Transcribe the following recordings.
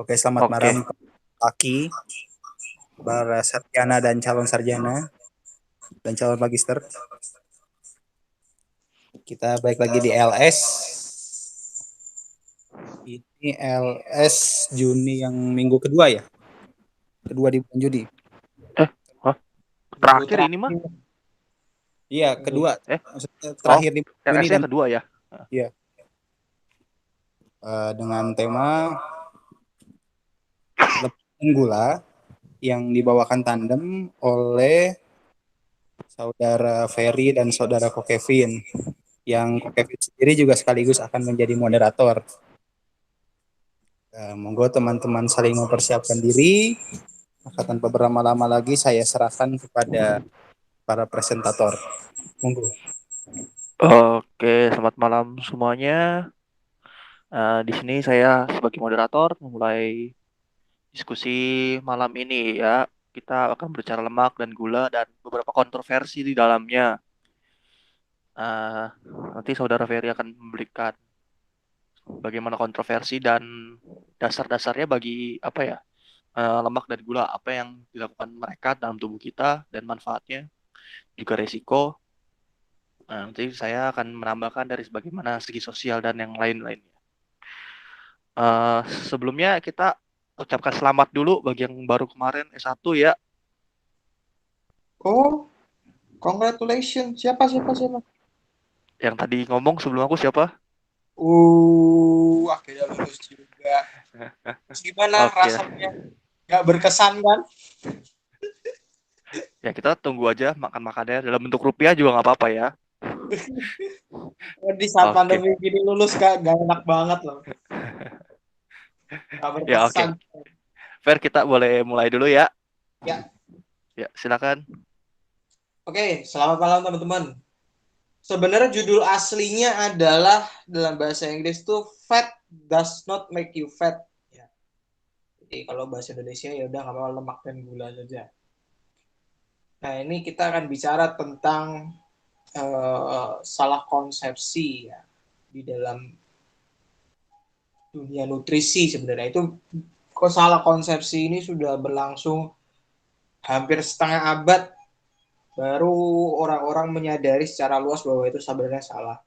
Oke, selamat Oke, malam Aki, para sarjana dan calon sarjana dan calon magister. Kita balik lagi di LS. Ini LS Juni yang minggu kedua ya? Kedua di bulan Juni. hah? Minggu Terakhir ini mah? terakhir Iya, ini. kedua. Eh, Maksudnya oh, terakhir di bulan Juni LS-nya dan kedua ya? iya. Dengan tema lepas gula yang dibawakan tandem oleh saudara Ferry dan saudara Ko Kevin. Yang Ko Kevin sendiri juga sekaligus akan menjadi moderator. Monggo teman-teman saling mempersiapkan diri. Maka tanpa berlama-lama lagi saya serahkan kepada para presentator. Monggo. Oke, selamat malam semuanya. Di sini saya sebagai moderator memulai diskusi malam ini ya. Kita akan berbicara lemak dan gula dan beberapa kontroversi di dalamnya. Eh, Nanti saudara Ferry akan memberikan bagaimana kontroversi dan dasar-dasarnya bagi apa ya, lemak dan gula, apa yang dilakukan mereka dalam tubuh kita dan manfaatnya, juga resiko. Nah, nanti saya akan menambahkan dari bagaimana segi sosial dan yang lain-lainnya. Eh, Sebelumnya kita ucapkan selamat dulu bagi yang baru kemarin S1 ya. Oh, congratulations. Siapa? Yang tadi ngomong sebelum aku siapa? Akhirnya lulus juga. Terus gimana Oke, rasanya? Gak berkesan kan? ya kita tunggu aja makan-makannya dalam bentuk rupiah juga nggak apa-apa ya. Di saat Oke, pandemi gini lulus gak enak banget loh. Gak ya oke. berkesan. Fer, kita boleh mulai dulu ya. Ya, Ya, silakan. oke. Selamat malam teman-teman. Sebenarnya judul aslinya adalah dalam bahasa Inggris tuh Fat Does Not Make You Fat. Ya. Jadi kalau bahasa Indonesia ya udah nggak apa-apa, lemak dan gula saja. Nah ini kita akan bicara tentang salah konsepsi ya di dalam dunia nutrisi sebenarnya. Itu salah konsepsi ini sudah berlangsung hampir setengah abad, baru orang-orang menyadari secara luas bahwa itu sebenarnya salah.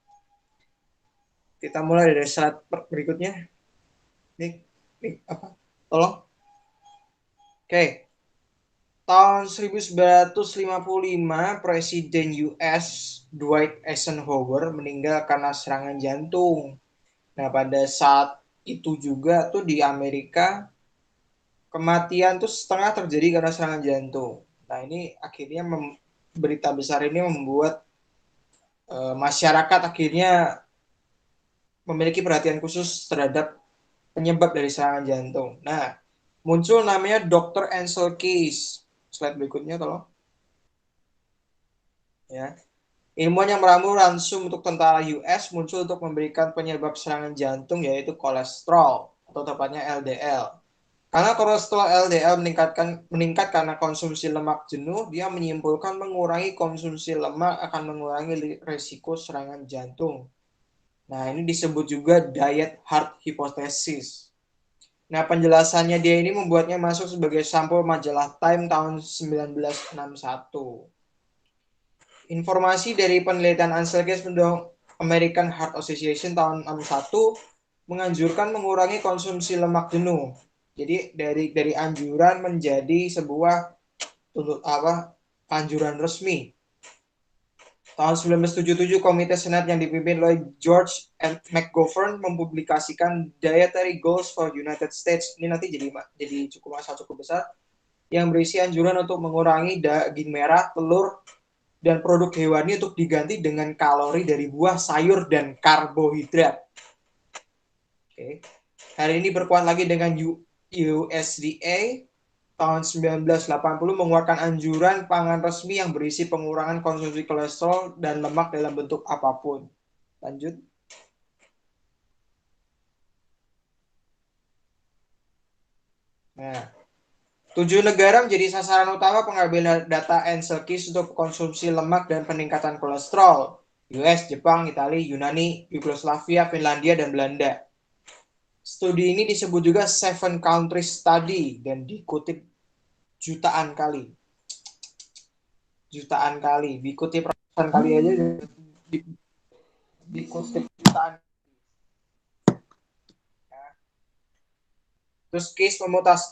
Kita mulai dari slide berikutnya. Ini apa? Tolong. Oke. Tahun 1955, Presiden US Dwight Eisenhower meninggal karena serangan jantung. Nah, pada saat itu juga tuh di Amerika kematian tuh setengah terjadi karena serangan jantung. Nah, ini akhirnya berita besar ini membuat masyarakat akhirnya memiliki perhatian khusus terhadap penyebab dari serangan jantung. Nah, muncul namanya Dr. Ansel Keys. Slide berikutnya tolong. Ya. Ilmuwan yang meramu langsung untuk tentara US muncul untuk memberikan penyebab serangan jantung yaitu kolesterol atau tepatnya LDL. Karena kolesterol LDL meningkat karena konsumsi lemak jenuh, dia menyimpulkan mengurangi konsumsi lemak akan mengurangi risiko serangan jantung. Nah, ini disebut juga diet heart hypothesis. Nah, penjelasannya dia ini membuatnya masuk sebagai sampul majalah Time tahun 1961. Informasi dari penelitian Ansel Keys untuk American Heart Association tahun 61 menganjurkan mengurangi konsumsi lemak jenuh. Jadi dari anjuran menjadi sebuah anjuran resmi. Tahun 1977, Komite Senat yang dipimpin oleh George McGovern mempublikasikan Dietary Goals for United States. Ini nanti jadi cukup besar yang berisi anjuran untuk mengurangi daging merah, telur, dan produk hewani untuk diganti dengan kalori dari buah, sayur, dan karbohidrat. Oke. Hari ini berkuat lagi dengan USDA tahun 1980 mengeluarkan anjuran pangan resmi yang berisi pengurangan konsumsi kolesterol dan lemak dalam bentuk apapun. Lanjut. Nah, 7 negara menjadi sasaran utama pengambilan data Ansel Keys untuk konsumsi lemak dan peningkatan kolesterol. US, Jepang, Italia, Yunani, Yugoslavia, Finlandia, dan Belanda. Studi ini disebut juga Seven Countries Study dan dikutip jutaan kali, dikutip ratusan kali aja, dikutip jutaan. Terus Case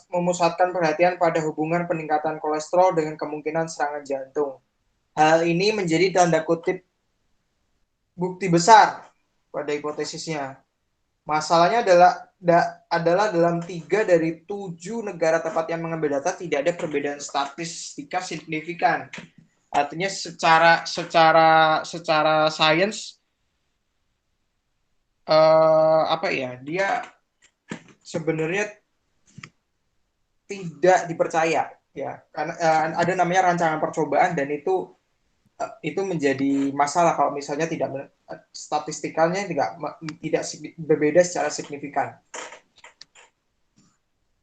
memusatkan perhatian pada hubungan peningkatan kolesterol dengan kemungkinan serangan jantung. Hal ini menjadi tanda kutip bukti besar pada hipotesisnya. Masalahnya adalah dalam 3 dari 7 negara tempat yang mengambil data tidak ada perbedaan statistika signifikan. Artinya secara sains dia sebenarnya tidak dipercaya ya, karena ada namanya rancangan percobaan dan itu menjadi masalah kalau misalnya statistikalnya tidak berbeda secara signifikan.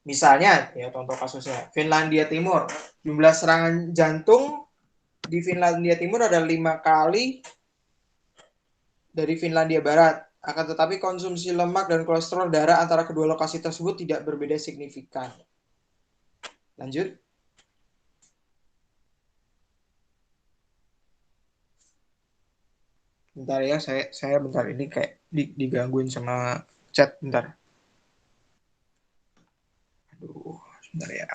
Misalnya ya, contoh kasusnya Finlandia Timur, jumlah serangan jantung di Finlandia Timur ada 5 kali dari Finlandia Barat. Akan tetapi konsumsi lemak dan kolesterol darah antara kedua lokasi tersebut tidak berbeda signifikan. Lanjut. Bentar ya, saya bentar ini kayak digangguin sama chat bentar. Aduh, bentar ya.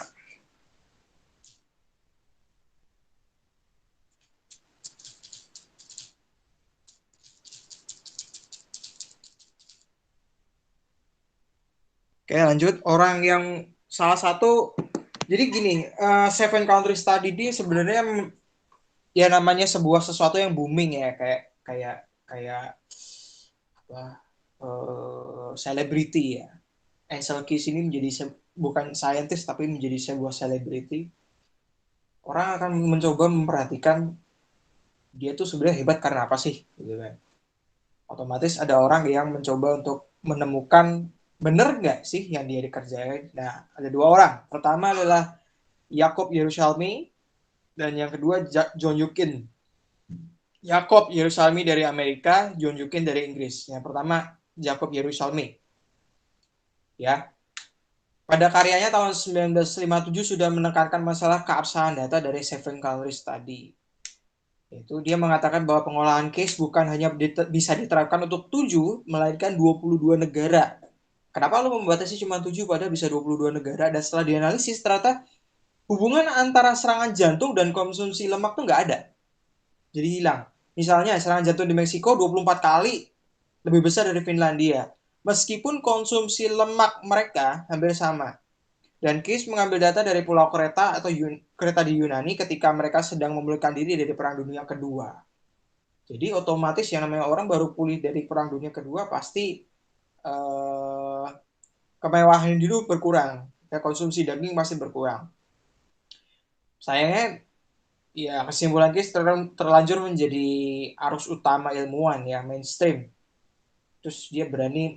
Oke, lanjut. Orang yang salah satu, jadi gini, Seven Country Study ini sebenarnya ya namanya sebuah sesuatu yang booming ya, kayak selebriti ya. Ansel Keys ini menjadi bukan scientist tapi menjadi sebuah selebriti. Orang akan mencoba memperhatikan dia tuh sebenarnya hebat karena apa sih, gitu kan. Otomatis ada orang yang mencoba untuk menemukan benar nggak sih yang dia dikerjain. Nah, ada 2 orang. Pertama adalah Jacob Yerushalmi dan yang kedua John Yukin. Jacob Yerushalmi dari Amerika, John Yukin dari Inggris. Yang pertama Jacob Yerushalmi. Ya. Pada karyanya tahun 1957 sudah menekankan masalah keabsahan data dari Seven Country Study. Itu dia mengatakan bahwa pengolahan case bukan hanya bisa diterapkan untuk 7, melainkan 22 negara. Kenapa lo membatasi cuma 7 padahal bisa 22 negara? Dan setelah dianalisis ternyata hubungan antara serangan jantung dan konsumsi lemak tuh nggak ada. Jadi hilang. Misalnya serangan jantung di Meksiko 24 kali lebih besar dari Finlandia. Meskipun konsumsi lemak mereka hampir sama. Dan Case mengambil data dari Pulau Kreta atau Kreta di Yunani ketika mereka sedang memulihkan diri dari Perang Dunia Kedua. Jadi otomatis yang namanya orang baru pulih dari Perang Dunia Kedua pasti kemewahan hidup berkurang. Ya, konsumsi daging masih berkurang. Sayangnya ya kesimpulan Case terlanjur menjadi arus utama ilmuwan ya, mainstream. Terus dia berani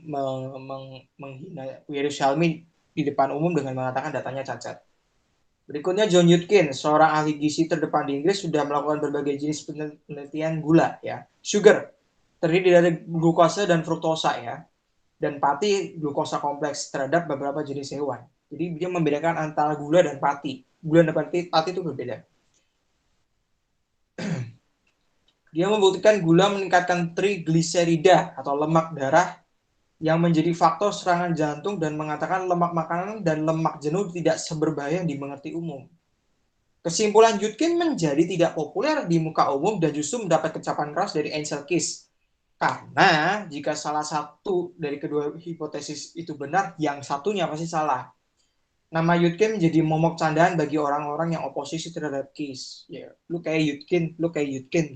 menghina Yerushalmi di depan umum dengan mengatakan datanya cacat. Berikutnya John Yudkin, seorang ahli gizi terdepan di Inggris, sudah melakukan berbagai jenis penelitian gula ya. Sugar terdiri dari glukosa dan fruktosa ya. Dan pati glukosa kompleks terhadap beberapa jenis hewan. Jadi dia membedakan antara gula dan pati. Gula dan pati itu berbeda. Dia membuktikan gula meningkatkan trigliserida atau lemak darah yang menjadi faktor serangan jantung dan mengatakan lemak makanan dan lemak jenuh tidak seberbahaya yang dimengerti umum. Kesimpulan Yudkin menjadi tidak populer di muka umum dan justru mendapat kecapan keras dari Ansel Keys. Karena jika salah satu dari kedua hipotesis itu benar, yang satunya pasti salah. Nama Yudkin menjadi momok candaan bagi orang-orang yang oposisi terhadap Keys. Ya, lu kayak Yudkin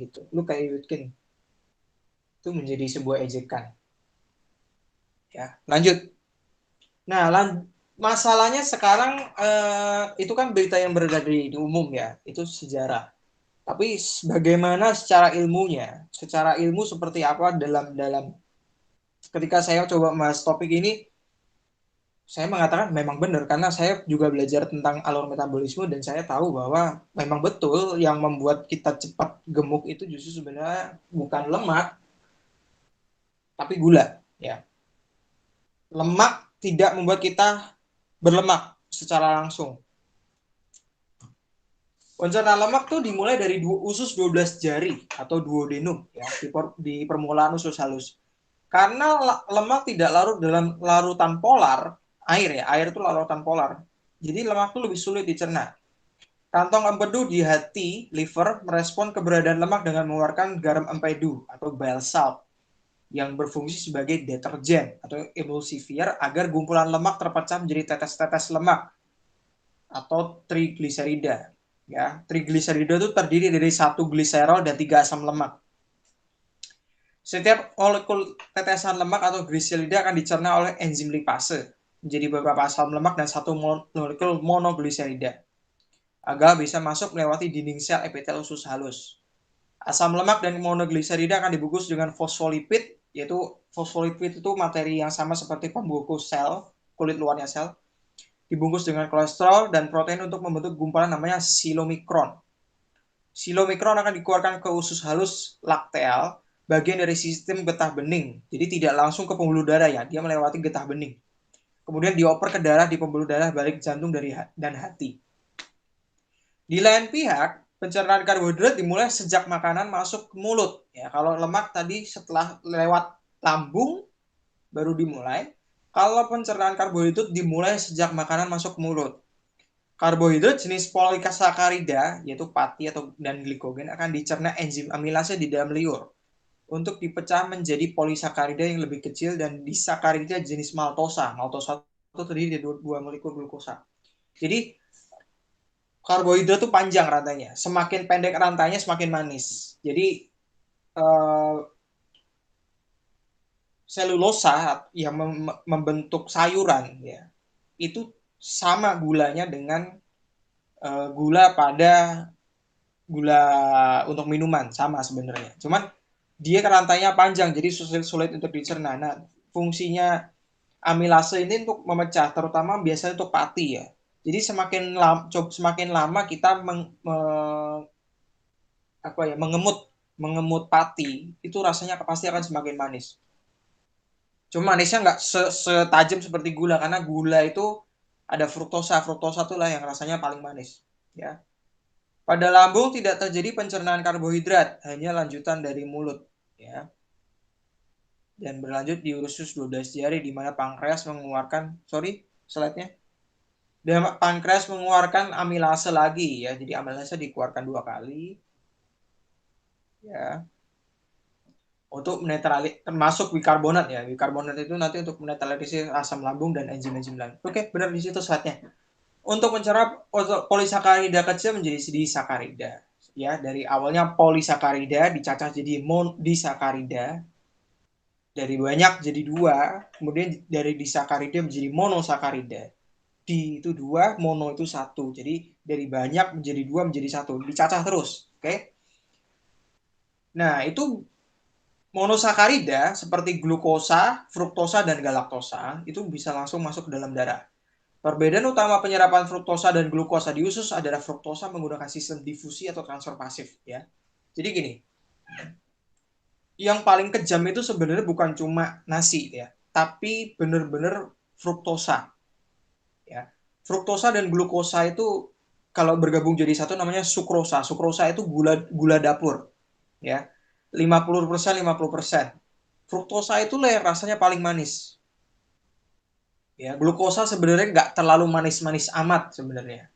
gitu. Lu kayak Yudkin. Itu menjadi sebuah ejekan. Ya, lanjut. Nah, masalahnya sekarang itu kan berita yang beredar di umum ya, itu sejarah. Tapi bagaimana secara ilmunya, secara ilmu seperti apa dalam ketika saya coba membahas topik ini, saya mengatakan memang benar karena saya juga belajar tentang alur metabolisme dan saya tahu bahwa memang betul yang membuat kita cepat gemuk itu justru sebenarnya bukan lemak tapi gula ya. Lemak tidak membuat kita berlemak secara langsung. Pencernaan lemak tuh dimulai dari usus 12 jari atau duodenum ya di permulaan usus halus. Karena lemak tidak larut dalam larutan polar, air itu larutan polar. Jadi lemak itu lebih sulit dicerna. Kantong empedu di hati, liver, merespon keberadaan lemak dengan mengeluarkan garam empedu atau bile salt yang berfungsi sebagai deterjen atau emulsifier agar gumpulan lemak terpecah menjadi tetes-tetes lemak atau trigliserida. Ya, trigliserida itu terdiri dari 1 gliserol dan 3 asam lemak. Setiap molekul tetesan lemak atau gliserida akan dicerna oleh enzim lipase menjadi beberapa asam lemak dan 1 molekul monogliserida agar bisa masuk melewati dinding sel epitel usus halus. Asam lemak dan monogliserida akan dibungkus dengan fosfolipid, yaitu fosfolipid itu materi yang sama seperti pembungkus sel, kulit luarnya sel, dibungkus dengan kolesterol dan protein untuk membentuk gumpalan namanya silomikron. Silomikron akan dikeluarkan ke usus halus lakteal, bagian dari sistem getah bening. Jadi tidak langsung ke pembuluh darah ya, dia melewati getah bening. Kemudian dioper ke darah di pembuluh darah balik jantung dan hati. Di lain pihak, pencernaan karbohidrat dimulai sejak makanan masuk ke mulut. Ya, kalau lemak tadi setelah lewat lambung baru dimulai. Kalau pencernaan karbohidrat dimulai sejak makanan masuk ke mulut. Karbohidrat jenis polisakarida, yaitu pati dan glikogen, akan dicerna enzim amilase di dalam liur untuk dipecah menjadi polisakarida yang lebih kecil dan disakarida jenis maltosa. Maltosa itu terdiri dari 2 molekul glukosa. Jadi karbohidrat itu panjang rantainya. Semakin pendek rantainya semakin manis. Jadi selulosa yang membentuk sayuran ya itu sama gulanya dengan gula untuk minuman, sama sebenarnya. Cuman dia rantainya panjang jadi sulit untuk dicerna. Nah, fungsinya amilase ini untuk memecah, terutama biasanya untuk pati ya. Jadi semakin lama kita mengemut pati, itu rasanya pasti akan semakin manis. Cuma manisnya nggak setajam seperti gula, karena gula itu ada fruktosa itulah yang rasanya paling manis. Ya. Pada lambung tidak terjadi pencernaan karbohidrat, hanya lanjutan dari mulut. Ya. Dan berlanjut di usus 12 jari, di mana pankreas mengeluarkan, slide-nya. Dan pankreas mengeluarkan amilase lagi, ya. Jadi amilase dikeluarkan 2 kali. Ya. Untuk termasuk bikarbonat ya. Bikarbonat itu nanti untuk menetralisir asam lambung dan enzim-enzim lain. Oke, benar di situ slide-nya. Untuk mencerna polisakarida kecil menjadi disakarida. Ya, dari awalnya polisakarida dicacah jadi disakarida. Dari banyak jadi 2, kemudian dari disakarida menjadi monosakarida. Di itu 2, mono itu 1. Jadi dari banyak menjadi 2 menjadi 1. Dicacah terus, oke? Nah, itu monosakarida seperti glukosa, fruktosa, dan galaktosa itu bisa langsung masuk ke dalam darah. Perbedaan utama penyerapan fruktosa dan glukosa di usus adalah fruktosa menggunakan sistem difusi atau transfer pasif. Ya. Jadi gini, yang paling kejam itu sebenarnya bukan cuma nasi ya, tapi benar-benar fruktosa. Ya. Fruktosa dan glukosa itu kalau bergabung jadi satu namanya sukrosa. Sukrosa itu gula dapur. Ya. 50%. Fruktosa itu yang rasanya paling manis. Ya, glukosa sebenarnya nggak terlalu manis-manis amat sebenarnya.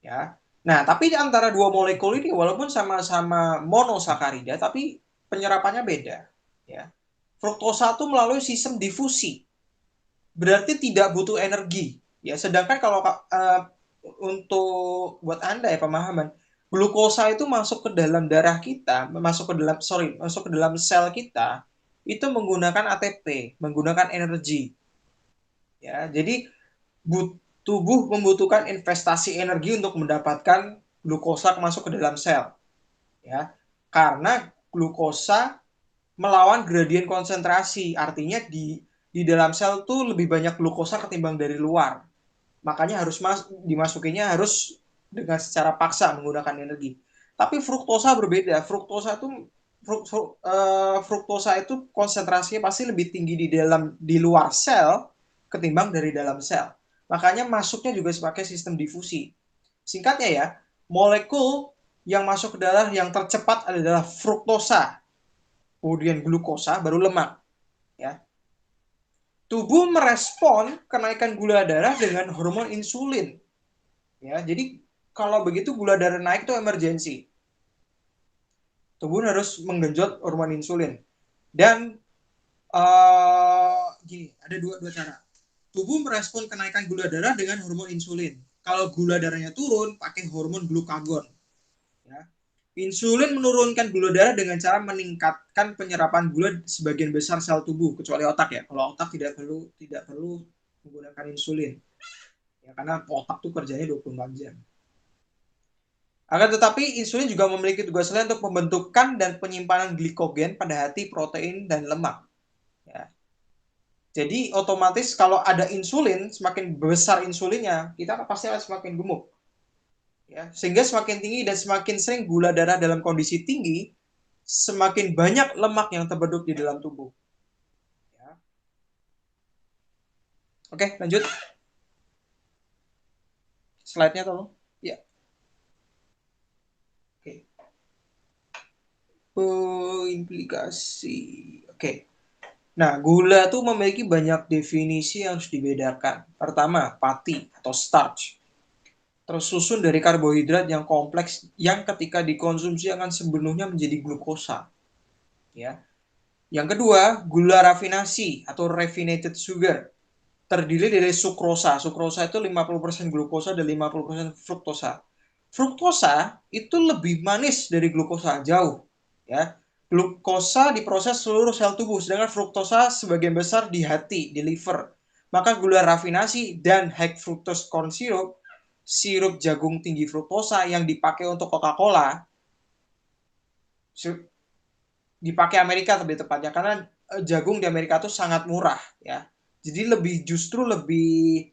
Ya. Nah, tapi di antara 2 molekul ini walaupun sama-sama monosakarida tapi penyerapannya beda, ya. Fruktosa itu melalui sistem difusi. Berarti tidak butuh energi, ya. Sedangkan kalau untuk buat Anda ya pemahaman, glukosa itu masuk ke dalam darah kita, masuk ke dalam sel kita itu menggunakan ATP, menggunakan energi. Ya, jadi tubuh membutuhkan investasi energi untuk mendapatkan glukosa masuk ke dalam sel. Ya, karena glukosa melawan gradien konsentrasi, artinya di dalam sel tuh lebih banyak glukosa ketimbang dari luar. Makanya harus dimasukinya harus dengan secara paksa menggunakan energi. Tapi fruktosa berbeda. Fruktosa itu konsentrasinya pasti lebih tinggi di luar sel ketimbang dari dalam sel. Makanya masuknya juga pakai sistem difusi. Singkatnya ya, molekul yang masuk ke darah yang tercepat adalah fruktosa, kemudian glukosa, baru lemak. Ya. Tubuh merespon kenaikan gula darah dengan hormon insulin. Ya, jadi kalau begitu gula darah naik itu emergensi. Tubuh harus menggenjot hormon insulin. Dan gini, ada dua cara. Tubuh merespon kenaikan gula darah dengan hormon insulin. Kalau gula darahnya turun, pakai hormon glukagon. Ya. Insulin menurunkan gula darah dengan cara meningkatkan penyerapan gula sebagian besar sel tubuh, kecuali otak ya. Kalau otak tidak perlu menggunakan insulin. Ya, karena otak tuh kerjanya 24 jam. Akan tetapi insulin juga memiliki tugas lain untuk pembentukan dan penyimpanan glikogen pada hati, protein, dan lemak. Ya. Jadi otomatis kalau ada insulin, semakin besar insulinnya, kita pasti akan semakin gemuk. Ya, sehingga semakin tinggi dan semakin sering gula darah dalam kondisi tinggi, semakin banyak lemak yang terbentuk di dalam tubuh. Ya. Oke, lanjut. Slide-nya tolong. Ya. Oke. Implikasi. Oke. Nah, gula tuh memiliki banyak definisi yang harus dibedakan. Pertama, pati atau starch. Tersusun dari karbohidrat yang kompleks yang ketika dikonsumsi akan sepenuhnya menjadi glukosa. Ya. Yang kedua, gula rafinasi atau raffinated sugar. Terdiri dari sukrosa. Sukrosa itu 50% glukosa dan 50% fruktosa. Fruktosa itu lebih manis dari glukosa, jauh. Ya. Glukosa diproses seluruh sel tubuh, sedangkan fruktosa sebagian besar di hati, di liver. Maka gula rafinasi dan high fructose corn syrup, sirup jagung tinggi fruktosa yang dipakai untuk Coca-Cola, dipakai Amerika lebih tepatnya, karena jagung di Amerika itu sangat murah. Ya. Jadi justru lebih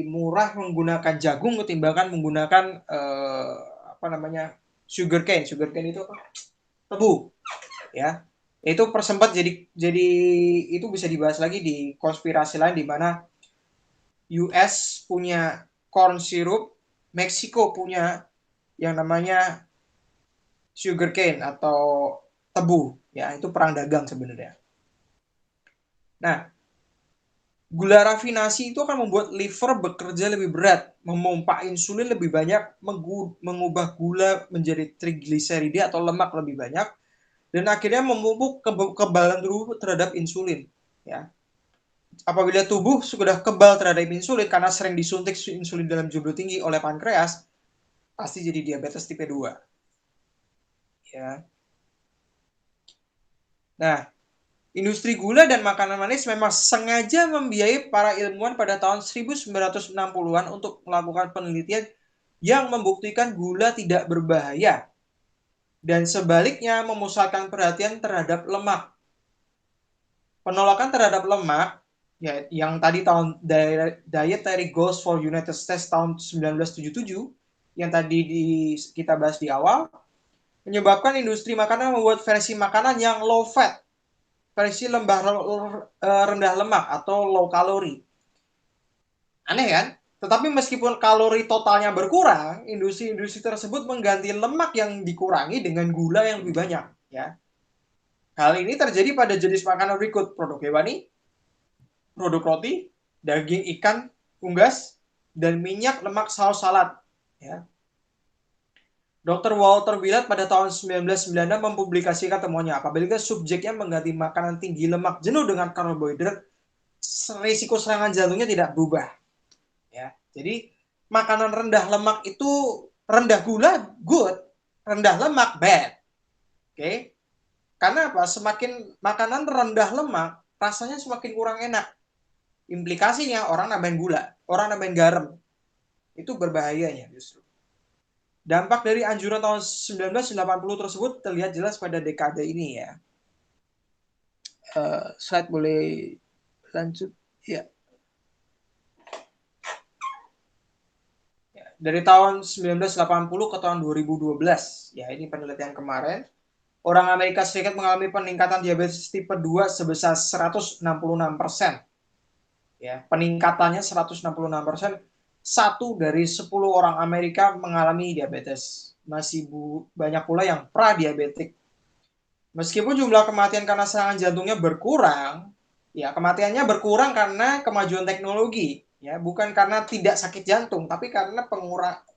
murah menggunakan jagung ketimbangkan menggunakan sugar cane. Sugar cane itu apa? Tebu, ya. Itu persempat jadi itu bisa dibahas lagi di konspirasi lain di mana US punya corn syrup, Meksiko punya yang namanya sugar cane atau tebu, ya. Itu perang dagang sebenarnya. Nah, gula rafinasi itu akan membuat liver bekerja lebih berat, memompa insulin lebih banyak, mengubah gula menjadi trigliserida atau lemak lebih banyak, dan akhirnya memupuk kekebalan tubuh terhadap insulin. Ya. Apabila tubuh sudah kebal terhadap insulin karena sering disuntik insulin dalam jumlah tinggi oleh pankreas, pasti jadi diabetes tipe 2. Ya. Nah, industri gula dan makanan manis memang sengaja membiayai para ilmuwan pada tahun 1960-an untuk melakukan penelitian yang membuktikan gula tidak berbahaya dan sebaliknya memusatkan perhatian terhadap lemak. Penolakan terhadap lemak, ya, yang tadi tahun Dietary Goals for United States tahun 1977, yang tadi kita bahas di awal, menyebabkan industri makanan membuat versi makanan yang low fat, versi rendah lemak atau low kalori. Aneh kan? Tetapi meskipun kalori totalnya berkurang, industri-industri tersebut mengganti lemak yang dikurangi dengan gula yang lebih banyak. Ya. Hal ini terjadi pada jenis makanan berikut: produk hewani, produk roti, daging ikan unggas, dan minyak lemak saus salad. Ya. Dr. Walter Willard pada tahun 1996 mempublikasikan temuannya. Apabila subjeknya mengganti makanan tinggi lemak jenuh dengan karbohidrat, risiko serangan jantungnya tidak berubah. Ya, jadi makanan rendah lemak itu rendah gula good, rendah lemak bad. Oke? Karena apa? Semakin makanan rendah lemak, rasanya semakin kurang enak. Implikasinya orang nambahin gula, orang nambahin garam. Itu berbahayanya justru. Dampak dari anjuran tahun 1980 tersebut terlihat jelas pada dekade ini ya. Slide boleh lanjut ya. Dari tahun 1980 ke tahun 2012, ya ini penelitian kemarin, orang Amerika Serikat mengalami peningkatan diabetes tipe 2 sebesar 166%. Ya, peningkatannya 166%. 1 dari 10 orang Amerika mengalami diabetes. Masih banyak pula yang pradiabetik. Meskipun jumlah kematian karena serangan jantungnya berkurang, ya kematiannya berkurang karena kemajuan teknologi, ya bukan karena tidak sakit jantung, tapi karena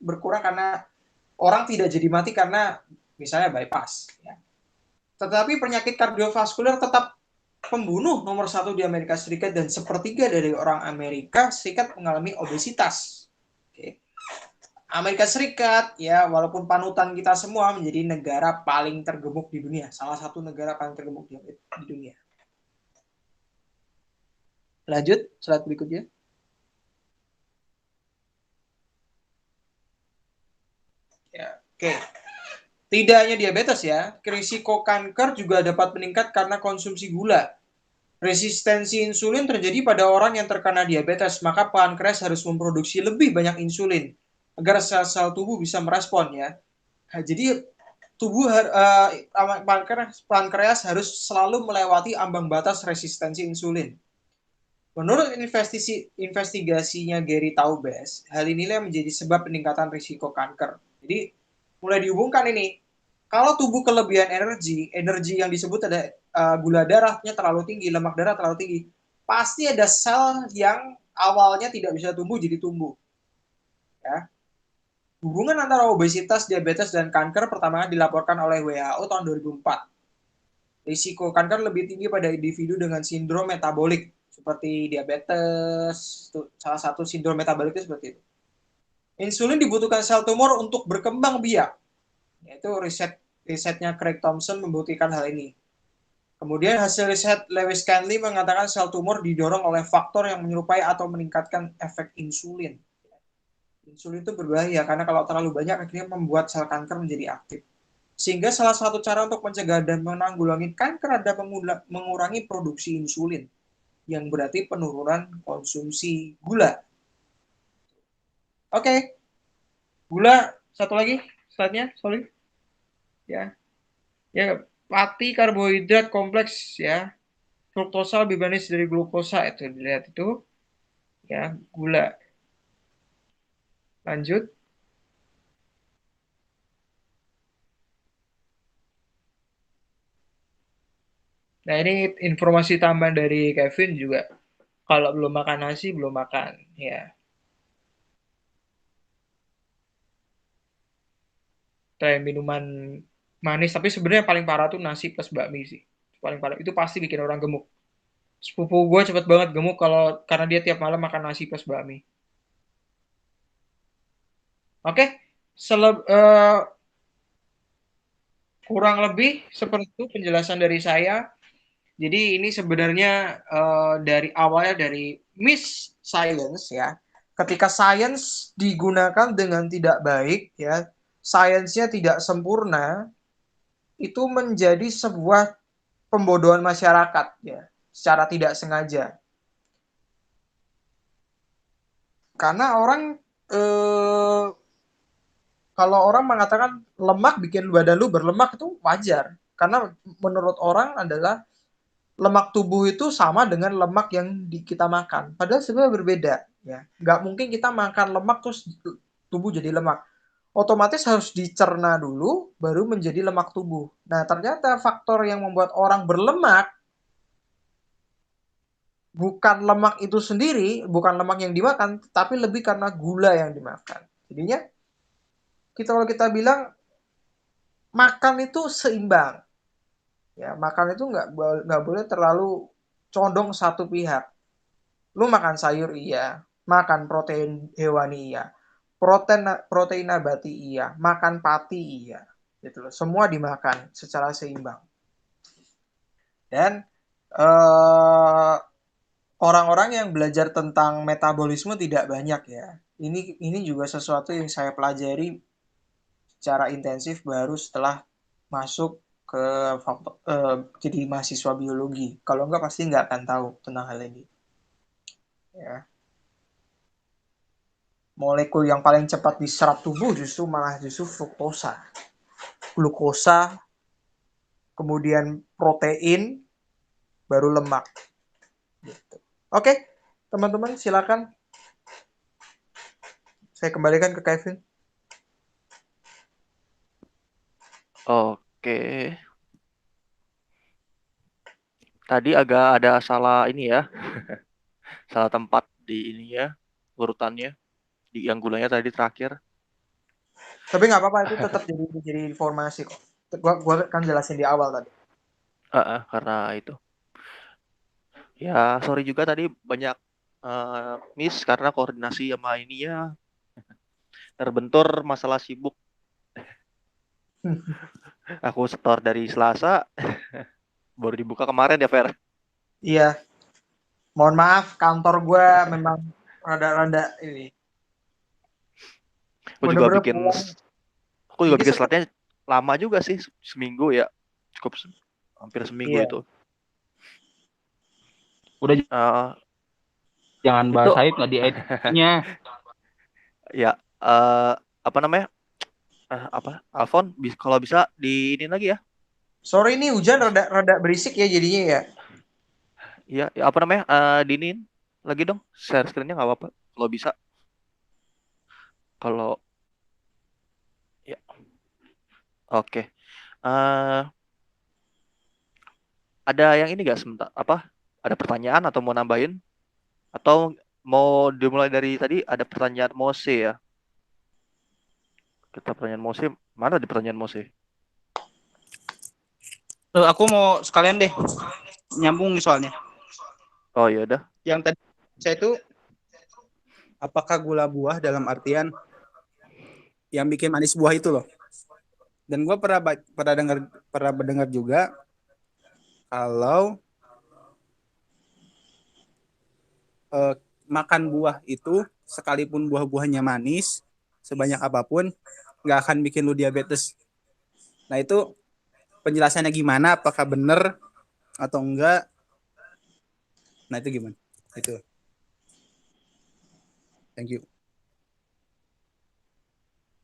berkurang karena orang tidak jadi mati karena misalnya bypass. Ya. Tetapi penyakit kardiovaskuler tetap pembunuh nomor 1 di Amerika Serikat dan sepertiga dari orang Amerika Serikat mengalami obesitas. Oke. Amerika Serikat ya walaupun panutan kita semua menjadi negara paling tergemuk di dunia, salah satu negara paling tergemuk di dunia. Lanjut slide berikutnya. Ya, oke. Tidak hanya diabetes ya, risiko kanker juga dapat meningkat karena konsumsi gula. Resistensi insulin terjadi pada orang yang terkena diabetes, maka pankreas harus memproduksi lebih banyak insulin agar sel-sel tubuh bisa merespon ya. Nah, jadi tubuh pankreas harus selalu melewati ambang batas resistensi insulin. Menurut investigasinya Gary Taubes, hal inilah yang menjadi sebab peningkatan risiko kanker. Jadi mulai dihubungkan ini, kalau tubuh kelebihan energi yang disebut ada gula darahnya terlalu tinggi, lemak darah terlalu tinggi, pasti ada sel yang awalnya tidak bisa tumbuh jadi tumbuh. Ya. Hubungan antara obesitas, diabetes, dan kanker pertama dilaporkan oleh WHO tahun 2004. Risiko kanker lebih tinggi pada individu dengan sindrom metabolik, seperti diabetes, salah satu sindrom metabolik itu seperti itu. Insulin dibutuhkan sel tumor untuk berkembang biak. Yaitu risetnya Craig Thompson membuktikan hal ini. Kemudian hasil riset Lewis Canley mengatakan sel tumor didorong oleh faktor yang menyerupai atau meningkatkan efek insulin. Insulin itu berbahaya karena kalau terlalu banyak akhirnya membuat sel kanker menjadi aktif. Sehingga salah satu cara untuk mencegah dan menanggulangi kanker adalah mengurangi produksi insulin, yang berarti penurunan konsumsi gula. Oke, gula satu lagi slide-nya, sorry. Ya, pati karbohidrat kompleks ya. Fruktosa lebih manis dari glukosa itu dilihat itu. Ya, gula. Lanjut. Nah, ini informasi tambahan dari Kevin juga. Kalau belum makan nasi, belum makan. Ya. Kayak minuman manis. Tapi sebenarnya paling parah tuh nasi plus bakmi sih. Paling parah. Itu pasti bikin orang gemuk. Sepupu gue cepet banget gemuk karena dia tiap malam makan nasi plus bakmi. Oke. Kurang lebih seperti itu penjelasan dari saya. Jadi ini sebenarnya dari awalnya dari miss science ya. Ketika science digunakan dengan tidak baik ya, sainsnya tidak sempurna, itu menjadi sebuah pembodohan masyarakat ya, secara tidak sengaja. Karena orang kalau orang mengatakan lemak bikin badan lu berlemak itu wajar. Karena menurut orang adalah lemak tubuh itu sama dengan lemak yang kita makan. Padahal sebenarnya berbeda. Ya, nggak mungkin kita makan lemak terus tubuh jadi lemak. Otomatis harus dicerna dulu, baru menjadi lemak tubuh. Nah, ternyata faktor yang membuat orang berlemak bukan lemak itu sendiri, bukan lemak yang dimakan, tapi lebih karena gula yang dimakan. Jadinya, kalau kita bilang makan itu seimbang. Ya, makan itu nggak boleh terlalu condong satu pihak. Lu makan sayur iya, makan protein hewani iya, protein nabati iya, makan pati iya, gitu loh. Semua dimakan secara seimbang. Dan orang-orang yang belajar tentang metabolisme tidak banyak ya. Ini juga sesuatu yang saya pelajari secara intensif baru setelah masuk ke jadi mahasiswa biologi. Kalau enggak pasti nggak akan tahu tentang hal ini. Ya. Molekul yang paling cepat diserap tubuh justru fruktosa. Glukosa kemudian protein, baru lemak. Gitu. Oke, teman-teman silakan. Saya kembalikan ke Kevin. Oke. Tadi agak ada salah ini ya. Salah tempat di ini ya. Urutannya. Di yang gulanya tadi terakhir. Tapi nggak apa-apa, itu tetap jadi informasi kok. Gua kan jelasin di awal tadi. Karena itu. Ya, sorry juga tadi banyak miss karena koordinasi sama ini ya terbentur masalah sibuk. Aku setor dari Selasa, baru dibuka kemarin ya, Fer. Iya, mohon maaf, kantor gue memang rada-rada ini. Aku juga Bener-bener bikin pulang. Ini slide-nya lama juga sih, seminggu ya. Cukup hampir seminggu Iya. itu. Udah jangan bahas aib nggak di editnya. Ya, apa namanya? Alfon, kalau bisa di ini lagi ya. Sorry ini hujan rada berisik ya jadinya ya. Iya, ya, apa namanya? Dinin lagi dong, share screen-nya nggak apa-apa kalau bisa. Kalau ya, oke. Ada yang ini nggak sebentar? Apa? Ada pertanyaan atau mau nambahin? Atau mau dimulai dari tadi ada pertanyaan Mose ya? Kita pertanyaan Mose, mana di pertanyaan Mose? Aku mau sekalian deh nyambung soalnya. Oh iya udah. Yang tadi saya itu apakah gula buah dalam artian yang bikin manis buah itu loh. Dan gue pernah mendengar juga kalau makan buah itu sekalipun buah-buahnya manis sebanyak apapun nggak akan bikin lu diabetes. Nah itu penjelasannya gimana? Apakah benar atau enggak? Nah itu gimana? Itu. Thank you.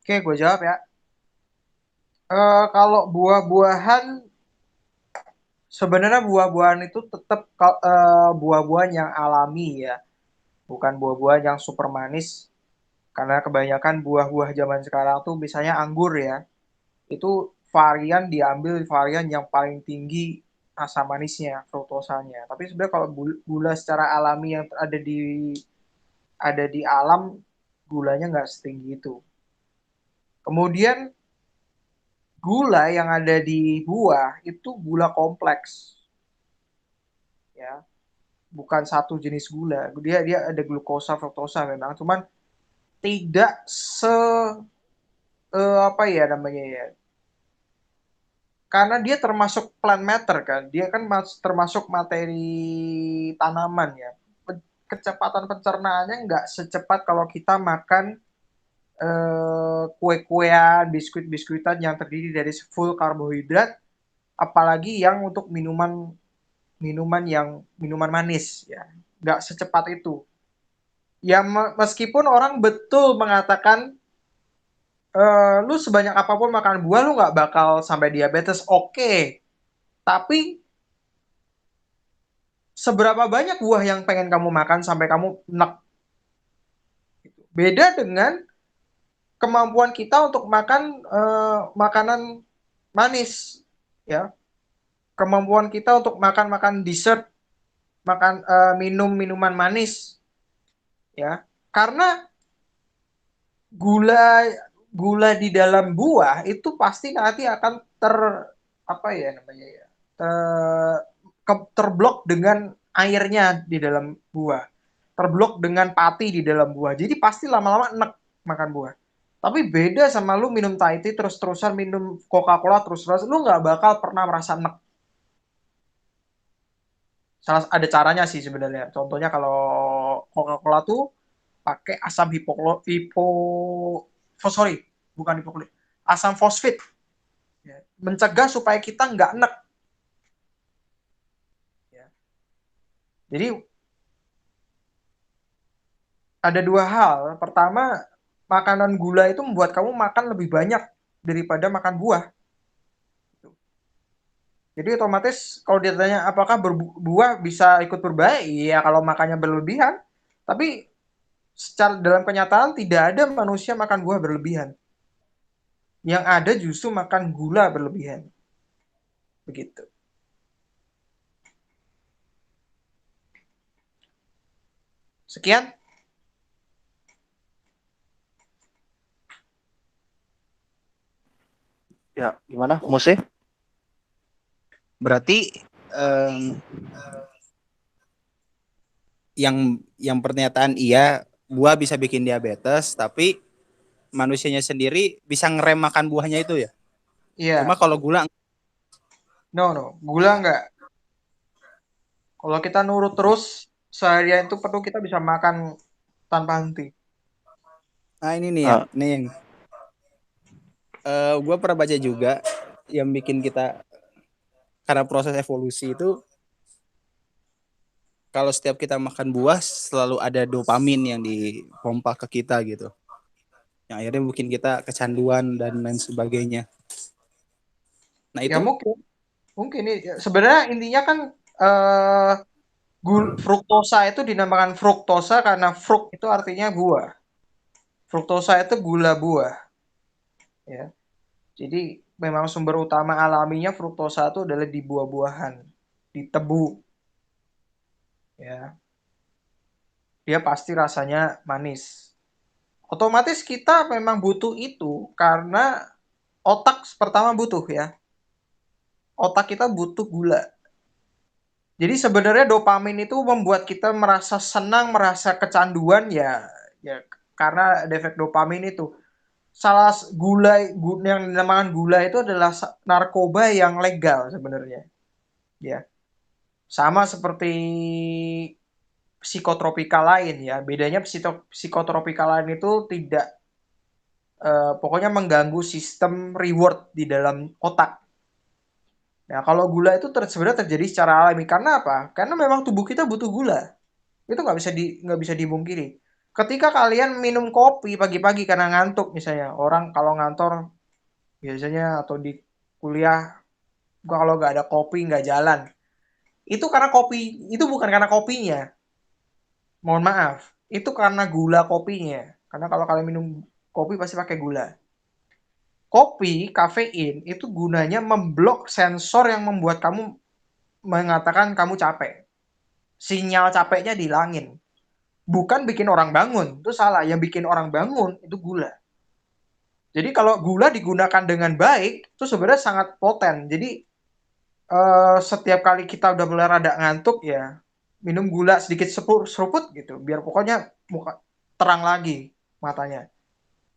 Oke, gue jawab ya. Kalau buah-buahan, sebenarnya buah-buahan itu tetap buah-buahan yang alami ya, bukan buah-buahan yang super manis. Karena kebanyakan buah-buah zaman sekarang tuh misalnya anggur ya, itu diambil varian yang paling tinggi rasa manisnya, fruktosanya. Tapi sebenarnya kalau gula secara alami yang ada di alam, gulanya nggak setinggi itu. Kemudian gula yang ada di buah itu gula kompleks, ya, bukan satu jenis gula. Dia ada glukosa, fruktosa memang, cuman tidak apa ya namanya ya, karena dia termasuk plant matter kan, dia kan termasuk materi tanaman ya. Kecepatan pencernaannya nggak secepat kalau kita makan kue-kuean, biskuit-biskuitan yang terdiri dari full karbohidrat, apalagi yang untuk minuman manis ya, nggak secepat itu. Ya meskipun orang betul mengatakan lu sebanyak apapun makan buah lu nggak bakal sampai diabetes, oke. Tapi seberapa banyak buah yang pengen kamu makan sampai kamu enak? Beda dengan kemampuan kita untuk makan makanan manis, ya. Kemampuan kita untuk makan dessert, minum minuman manis, ya. Karena gula di dalam buah itu pasti nanti akan apa ya namanya ya, terblok dengan airnya di dalam buah, terblok dengan pati di dalam buah, jadi pasti lama-lama enak makan buah. Tapi beda sama lu minum Thai tea terus-terusan, minum Coca-Cola terus-terusan, lu nggak bakal pernah merasa enak. Ada caranya sih sebenarnya. Contohnya kalau Coca-Cola tuh pakai asam sorry, bukan hipoklorit, asam fosfit, ya, mencegah supaya kita nggak enek. Ya. Jadi ada dua hal. Pertama, makanan gula itu membuat kamu makan lebih banyak daripada makan buah. Jadi otomatis kalau ditanya apakah buah bisa ikut berbahaya, iya kalau makannya berlebihan. Tapi secara dalam kenyataan tidak ada manusia makan buah berlebihan. Yang ada justru makan gula berlebihan. Begitu. Sekian. Ya, gimana, Muse? Berarti yang pernyataan iya buah bisa bikin diabetes, tapi manusianya sendiri bisa ngerem makan buahnya itu ya. Iya. Cuma kalau gula No. Gula enggak. Kalau kita nurut terus, seharian itu perlu kita bisa makan tanpa henti. nah ini nih Ah, yang gue pernah baca juga yang bikin kita karena proses evolusi itu kalau setiap kita makan buah selalu ada dopamin yang dipompa ke kita gitu. Yang akhirnya bikin kita kecanduan dan lain sebagainya. Nah Ya itu mungkin sebenarnya intinya kan fruktosa itu dinamakan fruktosa karena fruk itu artinya buah. Fruktosa itu gula buah, ya. Jadi memang sumber utama alaminya fruktosa itu adalah di buah-buahan, di tebu, ya. Dia pasti rasanya manis. Otomatis kita memang butuh itu karena otak pertama butuh ya. Otak kita butuh gula. Jadi sebenarnya dopamin itu membuat kita merasa senang, merasa kecanduan ya karena ada efek dopamin itu. Gula yang dinamakan gula itu adalah narkoba yang legal sebenarnya. Ya. Sama seperti psikotropika lain ya. Bedanya psikotropika lain itu tidak pokoknya mengganggu sistem reward di dalam otak. Nah, kalau gula itu sebenarnya terjadi secara alami. Karena apa? Karena memang tubuh kita butuh gula. Itu nggak bisa dibungkiri. Ketika kalian minum kopi pagi-pagi karena ngantuk misalnya, orang kalau ngantor biasanya atau di kuliah kalau nggak ada kopi nggak jalan. Itu karena kopi, itu bukan karena kopinya. Mohon maaf, itu karena gula kopinya. Karena kalau kalian minum kopi pasti pakai gula. Kopi, kafein itu gunanya memblok sensor yang membuat kamu mengatakan kamu capek. Sinyal capeknya dihilangin. Bukan bikin orang bangun, itu salah. Yang bikin orang bangun itu gula. Jadi kalau gula digunakan dengan baik, itu sebenarnya sangat poten. Jadi setiap kali kita udah mulai rada ngantuk ya, minum gula sedikit seruput gitu, biar pokoknya muka terang lagi matanya.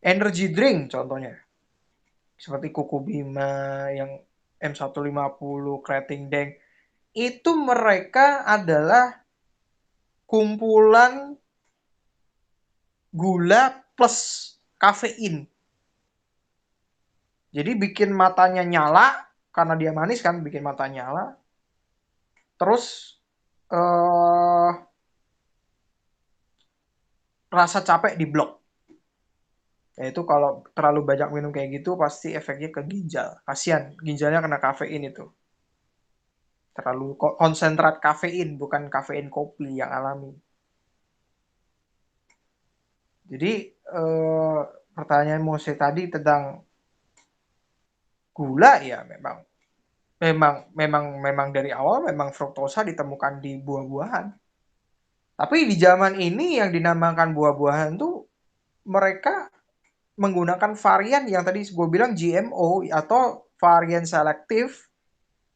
Energy drink contohnya, seperti Kuku Bima yang M150, Kreating Deng, itu mereka adalah kumpulan gula plus kafein. Jadi bikin matanya nyala, karena dia manis kan, bikin mata nyala. Terus rasa capek di blok. Yaitu kalau terlalu banyak minum kayak gitu pasti efeknya ke ginjal. Kasihan, ginjalnya kena kafein itu. Terlalu konsentrat kafein, bukan kafein kopi yang alami. Jadi pertanyaan Mose tadi tentang gula ya memang dari awal memang fruktosa ditemukan di buah-buahan. Tapi di zaman ini yang dinamakan buah-buahan tuh mereka menggunakan varian yang tadi gue bilang GMO atau varian selektif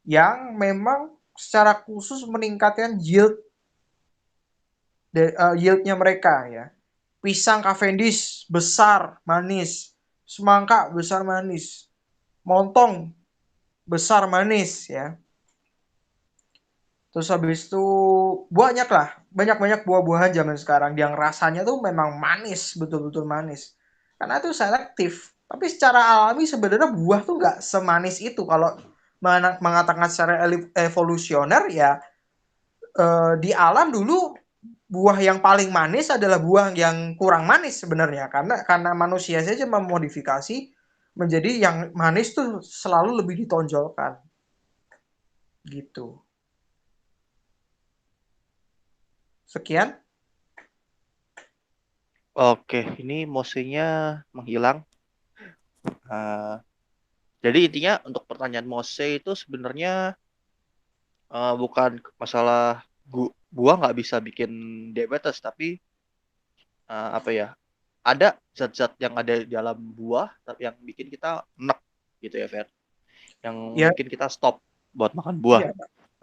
yang memang secara khusus meningkatkan yieldnya mereka ya. Pisang Cavendish besar manis, semangka besar manis, montong besar manis ya. Terus habis itu banyak buah-buahan zaman sekarang yang rasanya tuh memang manis, betul-betul manis. Karena itu selektif. Tapi secara alami sebenarnya buah tuh nggak semanis itu. Kalau mengatakan secara evolusioner ya di alam dulu buah yang paling manis adalah buah yang kurang manis sebenarnya. Karena manusia saja memodifikasi menjadi yang manis tuh selalu lebih ditonjolkan. Gitu. Sekian. Oke, ini Mose-nya menghilang. Eh, jadi intinya untuk pertanyaan Mose itu sebenarnya bukan masalah gua nggak bisa bikin diabetes, tapi apa ya? Ada zat-zat yang ada di dalam buah yang bikin kita enek gitu ya, Fer. Yang Ya, bikin kita stop buat makan buah iya.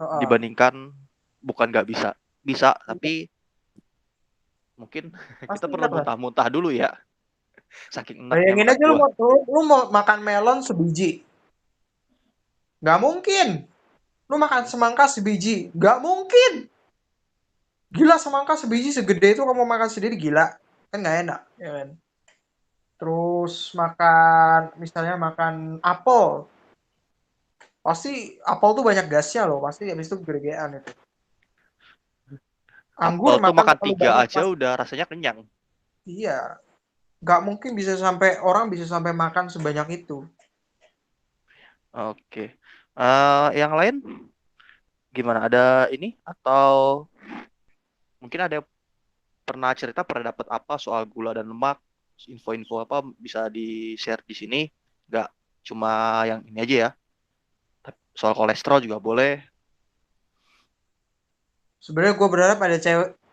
Heeh. dibandingkan bukan nggak bisa. Bisa, Iya, tapi mungkin kita pasti perlu enak lah. muntah-muntah dulu ya. Saking enaknya Bayangin makan aja buah. lu mau makan melon sebiji. Nggak mungkin. Lu makan semangka sebiji. Nggak mungkin. Gila, semangka sebiji segede itu kamu makan sendiri, gila. Kan nggak enak. Ya kan? Terus misalnya makan apel. Pasti apel tuh banyak gasnya loh. Pasti habis itu geregean itu. Anggur Apel tuh makan makan terlalu 3 banyak aja pasti. udah rasanya kenyang. Iya. Nggak mungkin orang bisa sampai makan sebanyak itu. Oke. Yang lain gimana? Ada ini atau mungkin ada yang pernah dapat apa soal gula dan lemak? Info-info apa bisa di-share di sini? Nggak cuma yang ini aja ya. Soal kolesterol juga boleh. Sebenarnya gue berharap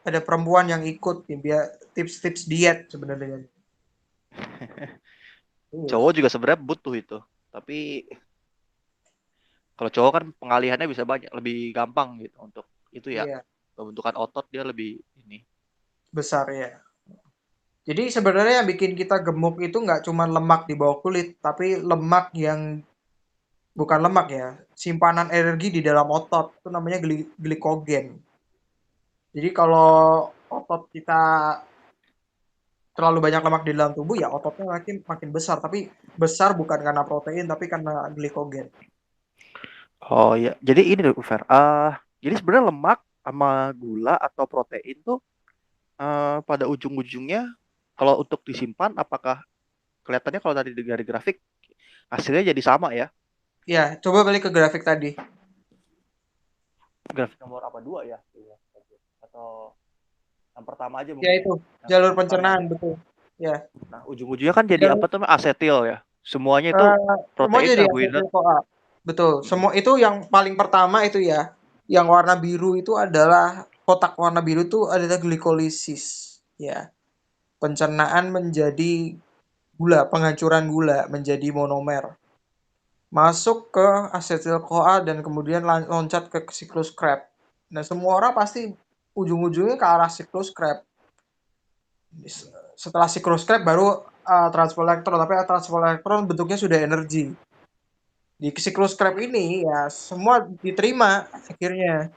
ada perempuan yang ikut nih, biar tips-tips diet sebenarnya. Iya. Cowok juga sebenarnya butuh itu. Tapi kalau cowok kan pengalihannya bisa banyak, lebih gampang gitu untuk itu ya. Iya, Pembentukan otot dia lebih ini. besar ya. Jadi sebenarnya yang bikin kita gemuk itu nggak cuma lemak di bawah kulit, tapi lemak yang bukan lemak ya, simpanan energi di dalam otot itu namanya glikogen. Jadi kalau otot kita terlalu banyak lemak di dalam tubuh, ya ototnya makin makin besar. Tapi besar bukan karena protein, tapi karena glikogen. Oh iya, jadi ini deh Fer. Jadi sebenarnya lemak sama gula atau protein tuh pada ujung-ujungnya kalau untuk disimpan apakah kelihatannya kalau tadi dari grafik hasilnya jadi sama ya? Ya, coba balik ke grafik tadi. Grafik nomor apa dua ya? Iya, atau yang pertama aja Ya mungkin ya? itu, Yang jalur pertama pencernaan, aja. betul. Ya. Nah, ujung-ujungnya kan jadi apa Jalur, tuh asetil ya? Semuanya itu semua protein, jadi karbohidrat. acetyl-CoA. Betul. Semua itu yang paling pertama itu ya. Yang warna biru itu adalah kotak warna biru itu adalah glikolisis. Ya. Pencernaan menjadi gula, penghancuran gula menjadi monomer. Masuk ke acetyl-CoA dan kemudian loncat ke siklus Krebs. Nah, semua orang pasti ujung-ujungnya ke arah siklus Krebs. Setelah siklus Krebs baru transfer elektron, tapi transfer elektron bentuknya sudah energi. Di siklus Krebs ini ya semua diterima akhirnya.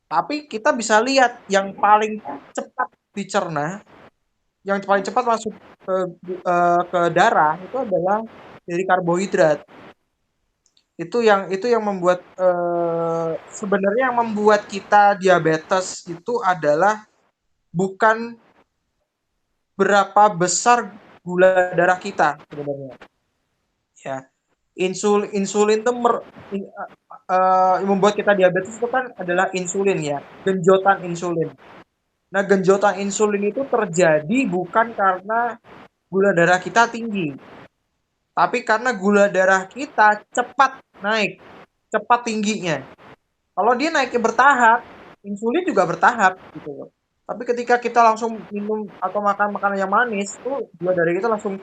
Tapi kita bisa lihat yang paling cepat dicerna, yang paling cepat masuk ke darah itu adalah dari karbohidrat. Itu yang membuat sebenarnya yang membuat kita diabetes itu adalah bukan berapa besar gula darah kita sebenarnya. Ya, insulin itu membuat kita diabetes itu kan adalah insulin ya, genjotan insulin. Nah, genjotan insulin itu terjadi bukan karena gula darah kita tinggi, tapi karena gula darah kita cepat naik, cepat tingginya. Kalau dia naiknya bertahap, insulin juga bertahap gitu loh. Tapi ketika kita langsung minum atau makan makanan yang manis, tuh gula darah kita langsung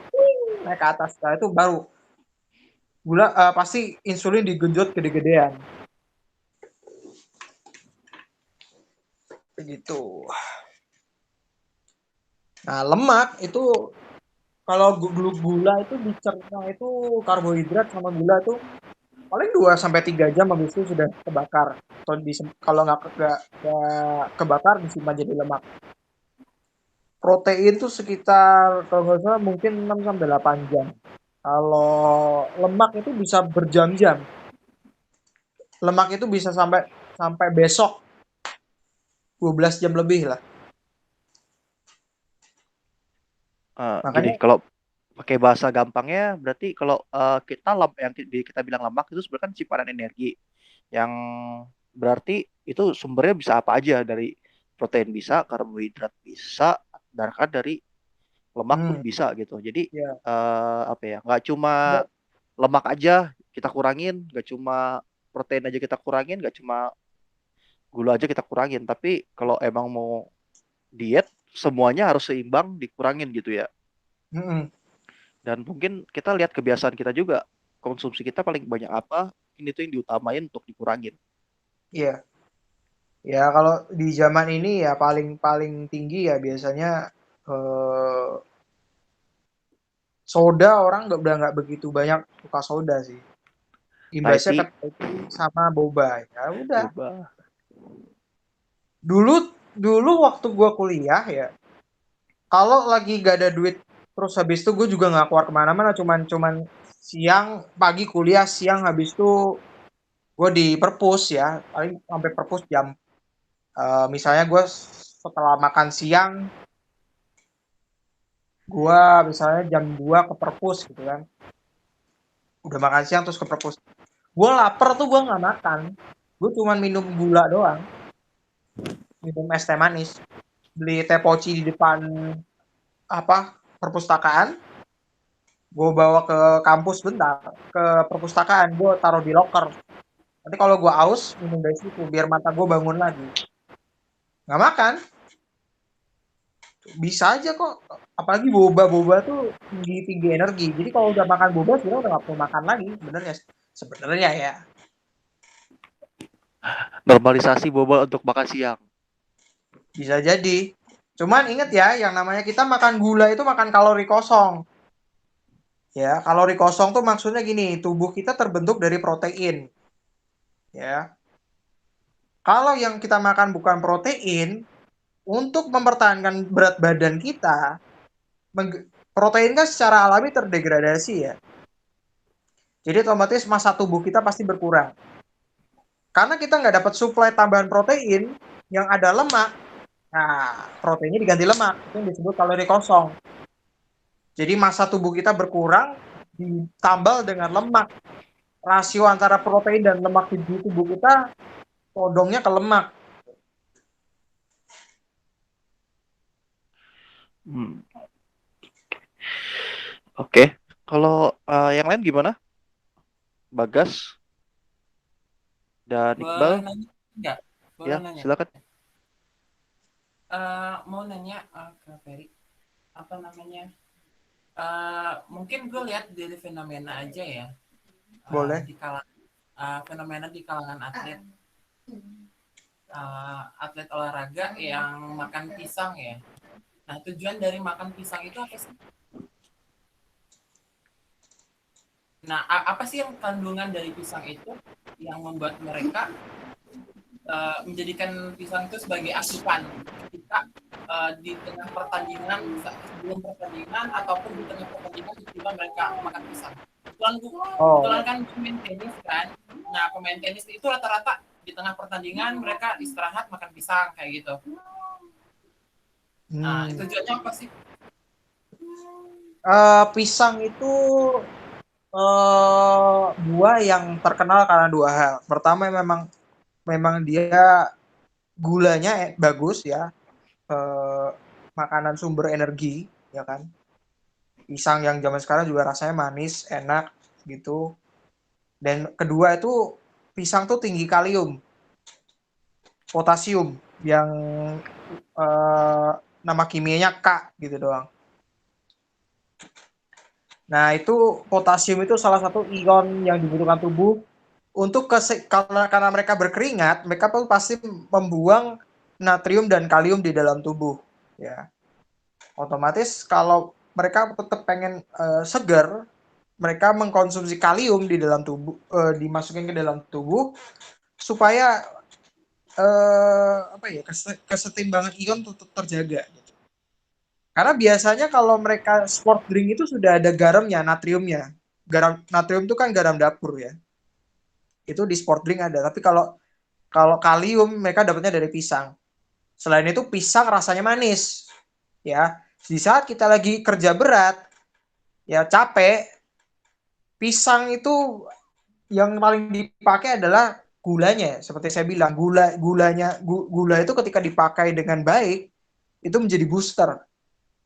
naik ke atas. Nah, itu baru pasti insulin digenjot gede-gedean. Begitu. Nah, lemak itu kalau gula itu dicerna itu karbohidrat sama gula itu paling 2 sampai 3 jam habis itu sudah kebakar. Atau kalau nggak kebakar disimpan jadi lemak. Protein tuh sekitar kalau nggak salah mungkin 6 sampai 8 jam. Kalau lemak itu bisa berjam-jam. Lemak itu bisa sampai sampai besok 12 jam lebih lah. Gini, Makanya kalau pakai bahasa gampangnya berarti kalau kita yang kita bilang lemak itu sebenarnya kan simpanan energi yang berarti itu sumbernya bisa apa aja, dari protein bisa, karbohidrat bisa, bahkan dari lemak pun bisa gitu. Jadi Ya. apa ya, nggak cuma Nggak. lemak aja kita kurangin, nggak cuma protein aja kita kurangin, nggak cuma gula aja kita kurangin, tapi kalau emang mau diet semuanya harus seimbang dikurangin gitu ya. Mm-mm. Dan mungkin kita lihat kebiasaan kita juga, konsumsi kita paling banyak apa, ini tuh yang diutamain untuk dikurangin. Iya. Ya kalau di zaman ini ya paling paling tinggi ya biasanya soda, orang udah nggak begitu banyak suka soda sih. Thai Imbasnya ke tea, Thai tea sama boba. Ya udah. boba. Dulu dulu waktu gua kuliah ya, kalau lagi gak ada duit, terus habis itu gue juga nggak keluar kemana-mana, cuman siang pagi kuliah, siang habis itu gue di perpus ya, paling sampai perpus jam misalnya gue setelah makan siang, gue misalnya jam 2 ke perpus gitu kan, udah makan siang terus ke perpus, gue lapar tuh gue nggak makan, gue cuman minum gula doang, minum es teh manis, beli teh poci di depan apa perpustakaan, gue bawa ke kampus bentar, ke perpustakaan, gue taruh di locker. Nanti kalau gue aus, minum dari situ, biar mata gue bangun lagi. Nggak makan, bisa aja kok. Apalagi boba-boba tuh tinggi-tinggi energi. Jadi kalau udah makan boba, sebenarnya udah nggak perlu makan lagi, sebenarnya. Sebenarnya ya, Normalisasi boba untuk makan siang. bisa jadi. Cuman inget ya, yang namanya kita makan gula itu makan kalori kosong. Ya, kalori kosong tuh maksudnya gini, tubuh kita terbentuk dari protein. Ya, kalau yang kita makan bukan protein, untuk mempertahankan berat badan kita, protein kan secara alami terdegradasi ya. Jadi otomatis massa tubuh kita pasti berkurang. Karena kita nggak dapat suplai tambahan protein, yang ada lemak, nah proteinnya diganti lemak, itu yang disebut kalori kosong. Jadi massa tubuh kita berkurang, ditambal dengan lemak. Rasio antara protein dan lemak di tubuh kita, condongnya ke lemak. Hmm. Oke, kalau yang lain gimana? Bagas dan Boleh Iqbal, nanya nggak? Boleh ya nanya. silakan. Mau nanya ke Ferry, apa namanya? Mungkin gue lihat dari fenomena aja ya. Boleh. Di fenomena di kalangan atlet, atlet olahraga yang makan pisang ya. Nah, tujuan dari makan pisang itu apa sih? Nah, apa sih yang kandungan dari pisang itu yang membuat mereka menjadikan pisang itu sebagai asupan ketika di tengah pertandingan, sebelum pertandingan ataupun di tengah pertandingan tiba-tiba mereka makan pisang. Kebetulan kan pemain tenis kan. Nah, pemain tenis itu rata-rata di tengah pertandingan mereka istirahat makan pisang kayak gitu. Nah, itu tujuannya apa sih? Pisang itu buah yang terkenal karena dua hal. Pertama memang dia gulanya bagus ya, makanan sumber energi ya kan. Pisang yang zaman sekarang juga rasanya manis, enak gitu. Dan kedua itu pisang tuh tinggi kalium, potasium yang nama kimianya K gitu doang. Nah itu potasium itu salah satu ion yang dibutuhkan tubuh untuk karena mereka berkeringat, mereka pun pasti membuang natrium dan kalium di dalam tubuh ya. Otomatis kalau mereka tetap pengen segar, mereka mengkonsumsi kalium di dalam tubuh, dimasukin ke dalam tubuh supaya kesetimbangan ion tetap terjaga. Karena biasanya kalau mereka sport drink itu sudah ada garamnya, natriumnya. Natrium itu kan garam dapur ya. Itu di sport drink ada. Tapi kalau kalium mereka dapatnya dari pisang. Selain itu pisang rasanya manis. Ya. Di saat kita lagi kerja berat, ya capek. Pisang itu yang paling dipakai adalah gulanya. Seperti saya bilang, gula itu ketika dipakai dengan baik itu menjadi booster.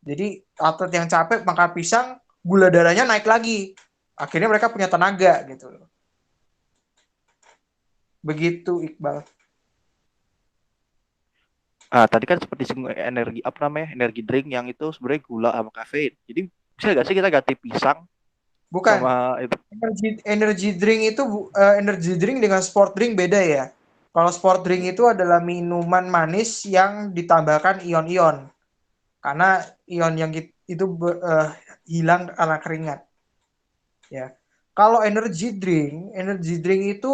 Jadi atlet yang capek makan pisang, gula darahnya naik lagi. Akhirnya mereka punya tenaga gitu. Begitu Iqbal. Tadi kan seperti energi apa namanya, energi drink yang itu sebenarnya gula sama kafein. Jadi bisa nggak sih kita ganti pisang Bukan. sama itu? Energy drink itu energy drink dengan sport drink beda ya. Kalau sport drink itu adalah minuman manis yang ditambahkan ion-ion. Karena ion yang itu hilang karena keringat. Ya. Kalau energy drink itu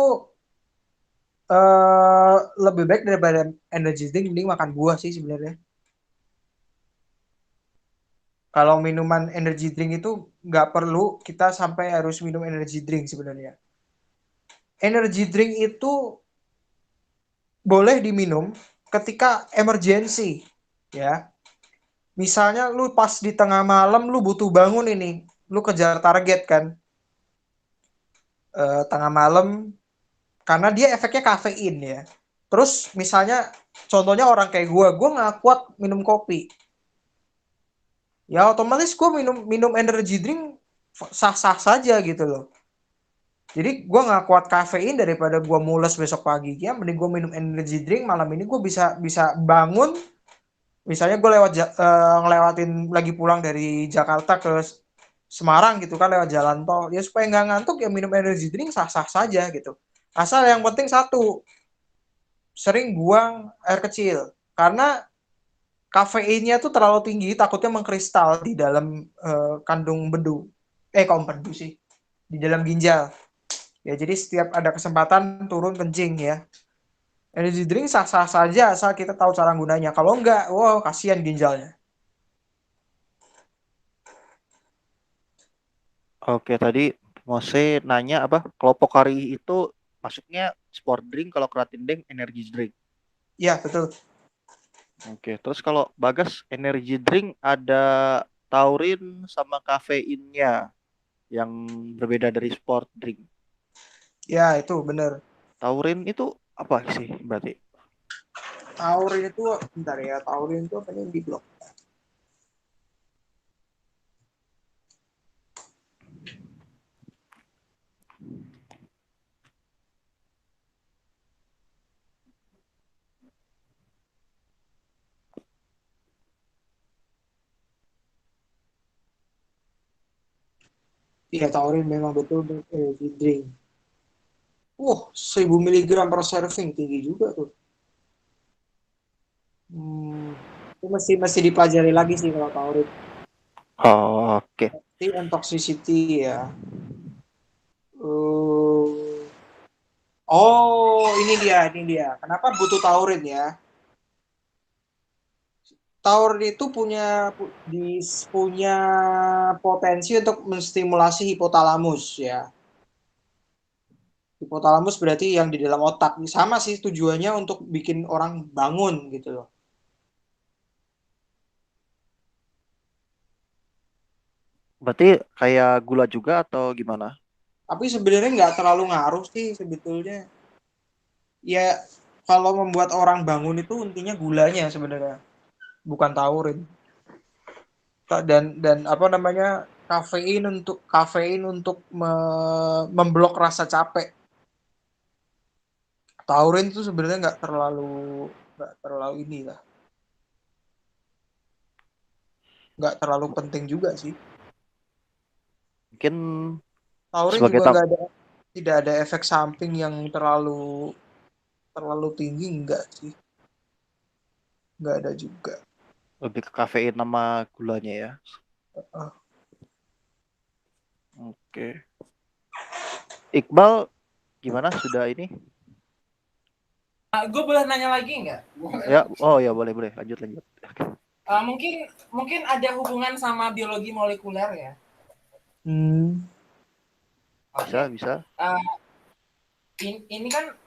lebih baik daripada energy drink, mending makan buah sih sebenarnya. Kalau minuman energy drink itu nggak perlu kita sampai harus minum energy drink sebenarnya. Energy drink itu boleh diminum ketika emergency, ya. Misalnya lu pas di tengah malam lu butuh bangun ini, lu kejar target kan, tengah malam, karena dia efeknya kafein ya. Terus misalnya contohnya orang kayak gue nggak kuat minum kopi, ya otomatis gue minum energy drink sah-sah saja gitu loh. Jadi gue nggak kuat kafein daripada gue mules besok pagi, ya mending gue minum energy drink malam ini gue bisa bangun. Misalnya gue ngelewatin lagi pulang dari Jakarta ke Semarang gitu kan lewat jalan tol, ya supaya nggak ngantuk ya minum energy drink sah-sah saja gitu. Asal yang penting satu, sering buang air kecil karena kafeinnya tuh terlalu tinggi takutnya mengkristal di dalam kandung bedu sih, di dalam ginjal ya. Jadi setiap ada kesempatan turun kencing ya. Energy drink sah-sah saja asal kita tahu cara gunanya. Kalau enggak, wow kasihan ginjalnya. Oke, tadi Mose nanya apa? Kalau Pocari itu masuknya sport drink, kalau Creatine drink energy drink. Ya betul. Oke, terus kalau Bagas energy drink ada taurin sama kafeinnya yang berbeda dari sport drink. Ya itu benar. Taurin itu apa sih berarti? Taurin itu bentar ya, taurin itu apa nih di blok? Iya, taurin memang betul energy drink. 1000 mg per serving, tinggi juga tuh. Itu masih dipelajari lagi sih kalau taurin. Oke. And toxicity ya. Ini dia. Kenapa butuh taurin ya? Taurin itu punya potensi untuk menstimulasi hipotalamus ya. Hipotalamus berarti yang di dalam otak. Sama sih tujuannya untuk bikin orang bangun gitu loh. Berarti kayak gula juga atau gimana? Tapi sebenarnya nggak terlalu ngaruh sih sebetulnya. Ya kalau membuat orang bangun itu intinya gulanya sebenarnya, bukan taurin. Dan apa namanya, kafein untuk memblok rasa capek. Taurin itu sebenarnya nggak terlalu inilah, nggak terlalu penting juga sih. Mungkin Taurin sebagai juga tidak ada efek samping yang terlalu tinggi, enggak sih, nggak ada juga. lebih ke kafein sama gulanya ya. Oke. Iqbal gimana sudah ini? Gue boleh nanya lagi nggak? Ya, oh ya boleh lanjut. Mungkin ada hubungan sama biologi molekuler ya. Bisa. Ini kan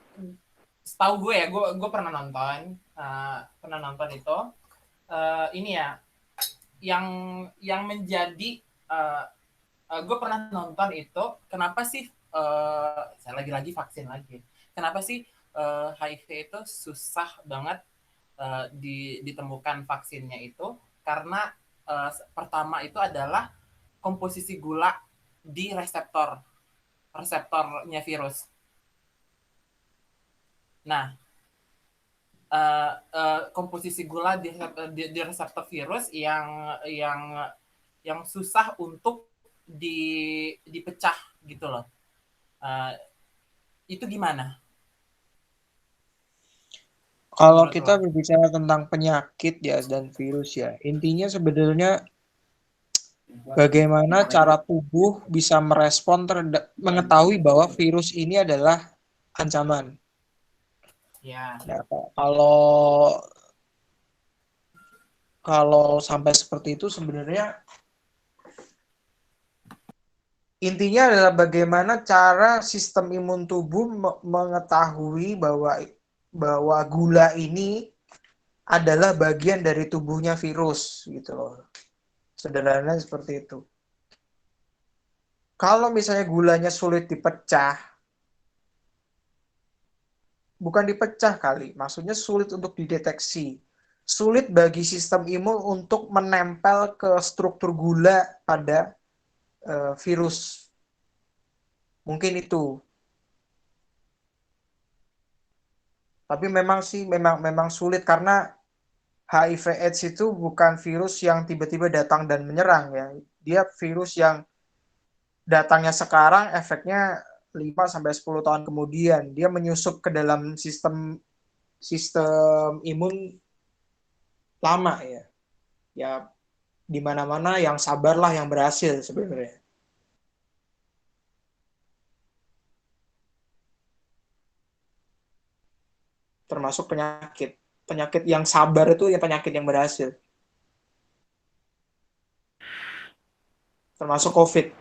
setahu gue ya, gue pernah nonton itu. Ini ya, yang menjadi gue pernah nonton itu, kenapa sih saya lagi-lagi vaksin lagi. Kenapa sih HIV itu susah banget ditemukan vaksinnya itu? Karena pertama itu adalah komposisi gula di reseptornya virus. Nah, komposisi gula di reseptor virus yang susah untuk dipecah gitu loh. Itu gimana? Kalau Menurut kita lo? berbicara tentang penyakit ya dan virus ya, intinya sebenarnya bagaimana cara tubuh bisa merespon mengetahui bahwa virus ini adalah ancaman. Ya. Ya, kalau sampai seperti itu sebenarnya intinya adalah bagaimana cara sistem imun tubuh mengetahui bahwa gula ini adalah bagian dari tubuhnya virus gitu loh. Sederhananya seperti itu. Kalau misalnya gulanya sulit dipecah, bukan dipecah kali, maksudnya sulit untuk dideteksi. Sulit bagi sistem imun untuk menempel ke struktur gula pada virus. Mungkin itu. Tapi memang sulit karena HIV/AIDS itu bukan virus yang tiba-tiba datang dan menyerang ya. Dia virus yang datangnya sekarang, efeknya 5 sampai 10 tahun kemudian. Dia menyusup ke dalam sistem imun lama ya. Ya di mana-mana yang sabarlah yang berhasil sebenarnya. Termasuk penyakit. Penyakit yang sabar itu ya penyakit yang berhasil. Termasuk COVID.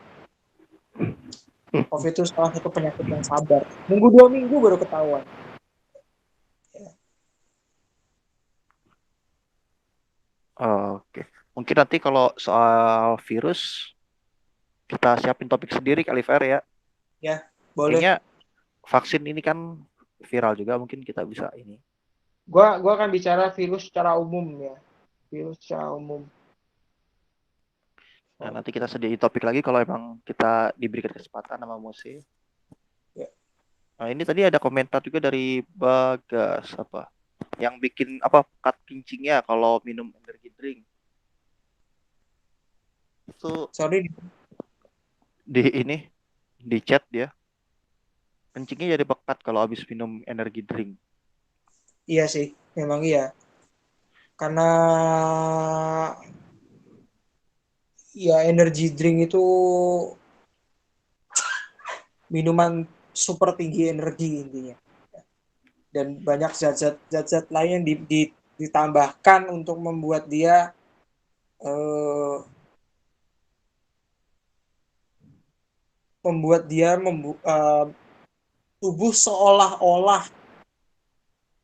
COVID itu salah satu penyakit yang sabar. Nunggu 2 minggu baru ketahuan. Oke. Mungkin nanti kalau soal virus kita siapin topik sendiri kali Fer ya. Ya, boleh. Kayaknya vaksin ini kan viral juga, mungkin kita bisa ini. Gua akan bicara virus secara umum ya. Virus secara umum. Nah, nanti kita sediain topik lagi kalau emang kita diberikan kesempatan sama Mose. Ya. Nah, ini tadi ada komentar juga dari Bagas apa? Yang bikin apa cut kencingnya kalau minum energy drink. Itu Sorry, di chat dia. Kencingnya jadi pekat kalau habis minum energy drink. iya sih, memang iya. Karena ya energy drink itu minuman super tinggi energi intinya. Dan banyak zat-zat lain yang ditambahkan untuk membuat dia tubuh seolah-olah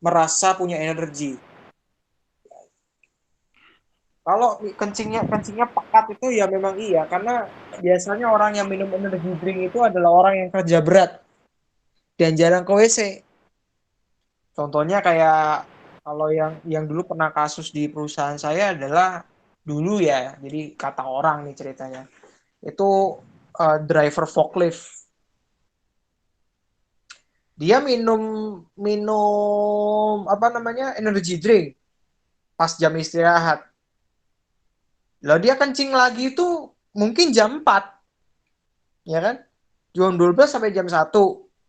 merasa punya energi. Kalau kencingnya pekat itu ya memang iya, karena biasanya orang yang minum energy drink itu adalah orang yang kerja berat dan jarang ke WC. Contohnya kayak kalau yang dulu pernah kasus di perusahaan saya adalah dulu ya, jadi kata orang nih ceritanya, itu driver forklift. Dia minum apa namanya energy drink pas jam istirahat. Lalu dia kencing lagi itu mungkin jam 4. Ya kan? Jam 12 sampai jam 1.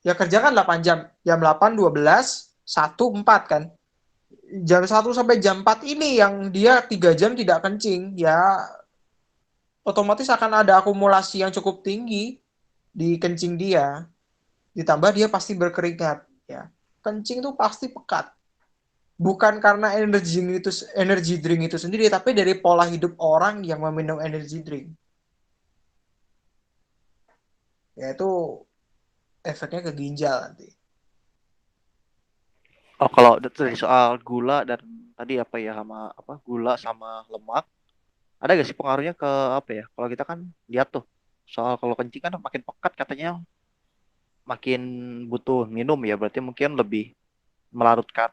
Ya kerja kan 8 jam. Jam 8, 12, 1, 4 kan. Jam 1 sampai jam 4 ini yang dia 3 jam tidak kencing. Ya otomatis akan ada akumulasi yang cukup tinggi di kencing dia. Ditambah dia pasti berkeringat. Ya. Kencing itu pasti pekat. Bukan karena energy drink itu sendiri, tapi dari pola hidup orang yang meminum energy drink. Yaitu efeknya ke ginjal nanti. Oh, kalau dari soal gula dan tadi apa ya sama apa gula sama lemak, ada gak sih pengaruhnya ke apa ya? Kalau kita kan lihat tuh Soal kalau kencing kan makin pekat katanya makin butuh minum ya, berarti mungkin lebih melarutkan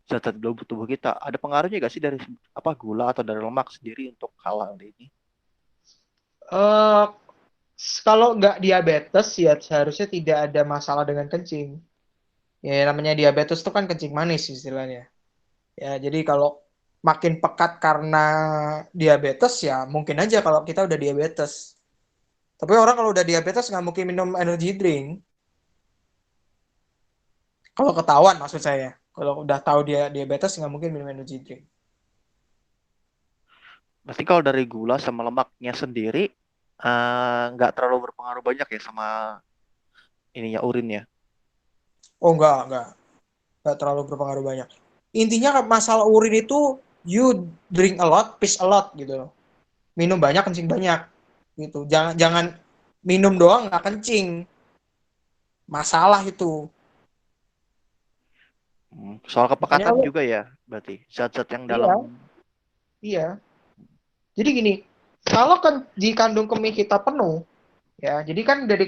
zat-zat dalam tubuh kita. Ada pengaruhnya gak sih dari apa gula atau dari lemak sendiri untuk hal ini? Eh, Kalau nggak diabetes ya seharusnya tidak ada masalah dengan kencing. Ya namanya diabetes itu kan kencing manis istilahnya. Ya jadi kalau makin pekat karena diabetes ya mungkin aja kalau kita udah diabetes. Tapi orang kalau udah diabetes nggak mungkin minum energy drink. Kalau ketahuan maksud saya. Kalau udah tahu dia diabetes nggak mungkin minum energy drink. Berarti kalau dari gula sama lemaknya sendiri nggak terlalu berpengaruh banyak ya sama ininya urinnya. Oh nggak terlalu berpengaruh banyak. Intinya masalah urin itu you drink a lot, piss a lot gitu loh. Minum banyak, kencing banyak gitu. Jangan jangan minum doang nggak kencing. Masalah itu. Soal Makanya kepekatan lu juga ya, berarti zat-zat yang dalam. iya, iya. Jadi gini, kalau kan di kandung kemih kita penuh, ya, jadi kan dari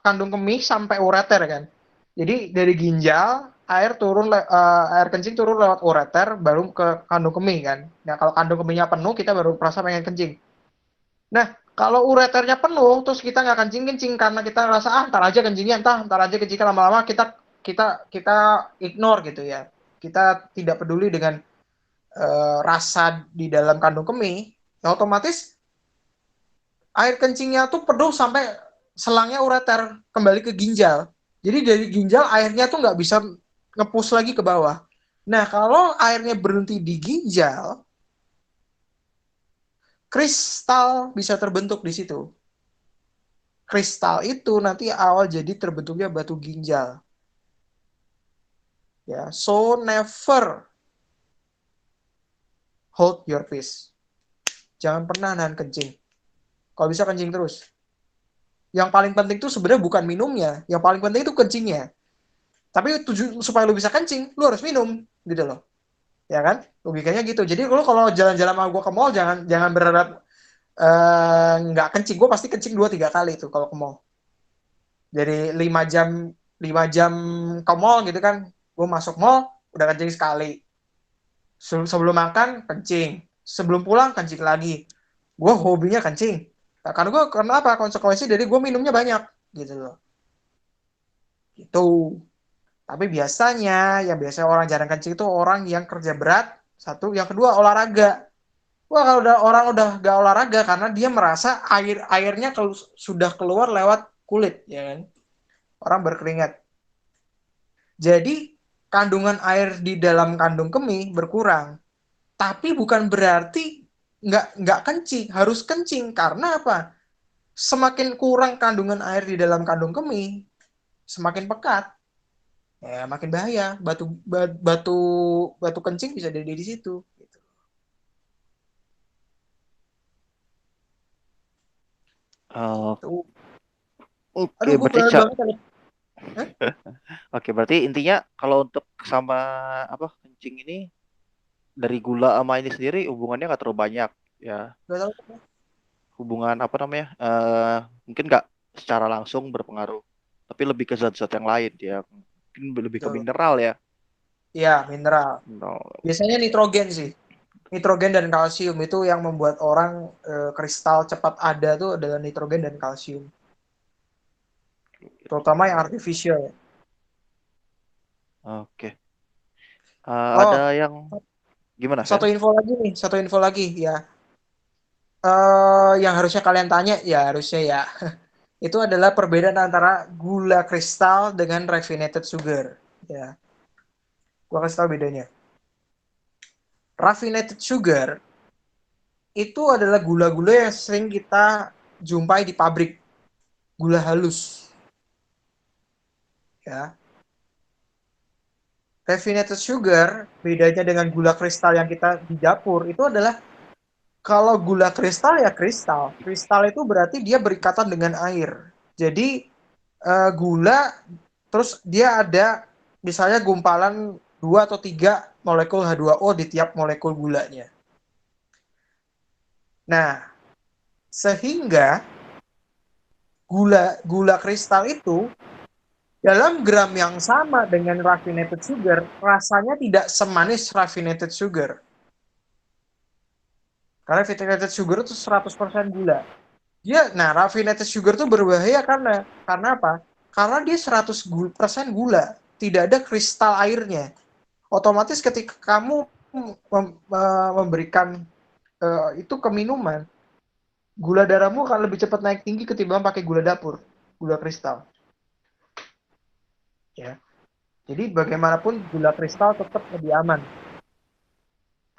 kandung kemih sampai ureter kan. Jadi dari ginjal air kencing turun lewat ureter baru ke kandung kemih kan. Nah, kalau kandung kemihnya penuh kita baru merasa pengen kencing. Nah, kalau ureternya penuh terus kita nggak kencing-kencing karena kita ngerasa ntar aja kencingnya ntar aja kencingnya lama-lama kita ignore gitu ya. Kita tidak peduli dengan rasa di dalam kandung kemih, ya otomatis air kencingnya tuh penuh sampai selangnya ureter kembali ke ginjal. Jadi dari ginjal airnya tuh nggak bisa ngepus lagi ke bawah. Nah kalau airnya berhenti di ginjal, kristal bisa terbentuk di situ. Kristal itu nanti awal jadi terbentuknya batu ginjal. Ya, so never hold your peace. Jangan pernah nahan kencing. Kalau bisa kencing terus. Yang paling penting itu sebenarnya bukan minumnya, yang paling penting itu kencingnya. Tapi supaya lu bisa kencing, lu harus minum gitu loh. Ya kan? Logikanya gitu. Jadi lu kalau jalan-jalan sama gue ke mall jangan jangan berharap nggak kencing. Gue pasti kencing 2-3 kali tuh kalau ke mall. Jadi 5 jam ke mall gitu kan. Gue masuk mall udah kencing sekali. Sebelum makan kencing. Sebelum pulang kencing lagi. Gue hobinya kencing. Nah, karena gue kenapa konsekuensi dari gue minumnya banyak gitu loh. Itu. Tapi biasanya, yang biasanya orang jarang kencing itu orang yang kerja berat, satu. Yang kedua, olahraga. Wah, kalau orang udah gak olahraga karena dia merasa airnya sudah keluar lewat kulit, ya kan? Orang berkeringat. Jadi, kandungan air di dalam kandung kemih berkurang. Tapi bukan berarti nggak kencing, harus kencing. Karena apa? Semakin kurang kandungan air di dalam kandung kemih, semakin pekat. Ya makin bahaya, batu kencing bisa jadi di situ gitu. Oh, Tuh. oke, Aduh gue berarti pengen banget tadi. oke, berarti intinya kalau untuk sama apa kencing ini dari gula sama ini sendiri hubungannya nggak terlalu banyak ya. Gak tahu. Hubungan apa namanya? Mungkin nggak secara langsung berpengaruh, tapi lebih ke zat-zat yang lain ya. Mungkin lebih ke Tuh. mineral ya. Iya mineral. No. Biasanya nitrogen sih. Nitrogen dan kalsium itu yang membuat orang kristal cepat ada tuh adalah nitrogen dan kalsium. Terutama yang artificial. Oke. Oh, Ada yang gimana, satu Fer? info lagi nih, satu info lagi ya. Yang harusnya kalian tanya ya harusnya ya. Itu adalah perbedaan antara gula kristal dengan raffinated sugar. Ya, gua kasih tahu bedanya. Raffinated sugar itu adalah gula-gula yang sering kita jumpai di pabrik, gula halus. Ya. Raffinated sugar bedanya dengan gula kristal yang kita di dapur itu adalah kalau gula kristal ya kristal. Kristal itu berarti dia berikatan dengan air. Jadi gula terus dia ada misalnya gumpalan 2 atau 3 molekul H2O di tiap molekul gulanya. Nah, sehingga gula kristal itu dalam gram yang sama dengan raffinated sugar, rasanya tidak semanis raffinated sugar. Karena raffinated sugar itu 100% gula. Raffinated sugar itu berbahaya karena apa? Karena dia 100% gula, tidak ada kristal airnya. Otomatis ketika kamu memberikan itu ke minuman, gula darahmu akan lebih cepat naik tinggi ketimbang pakai gula dapur, gula kristal. Ya. Jadi bagaimanapun gula kristal tetap lebih aman.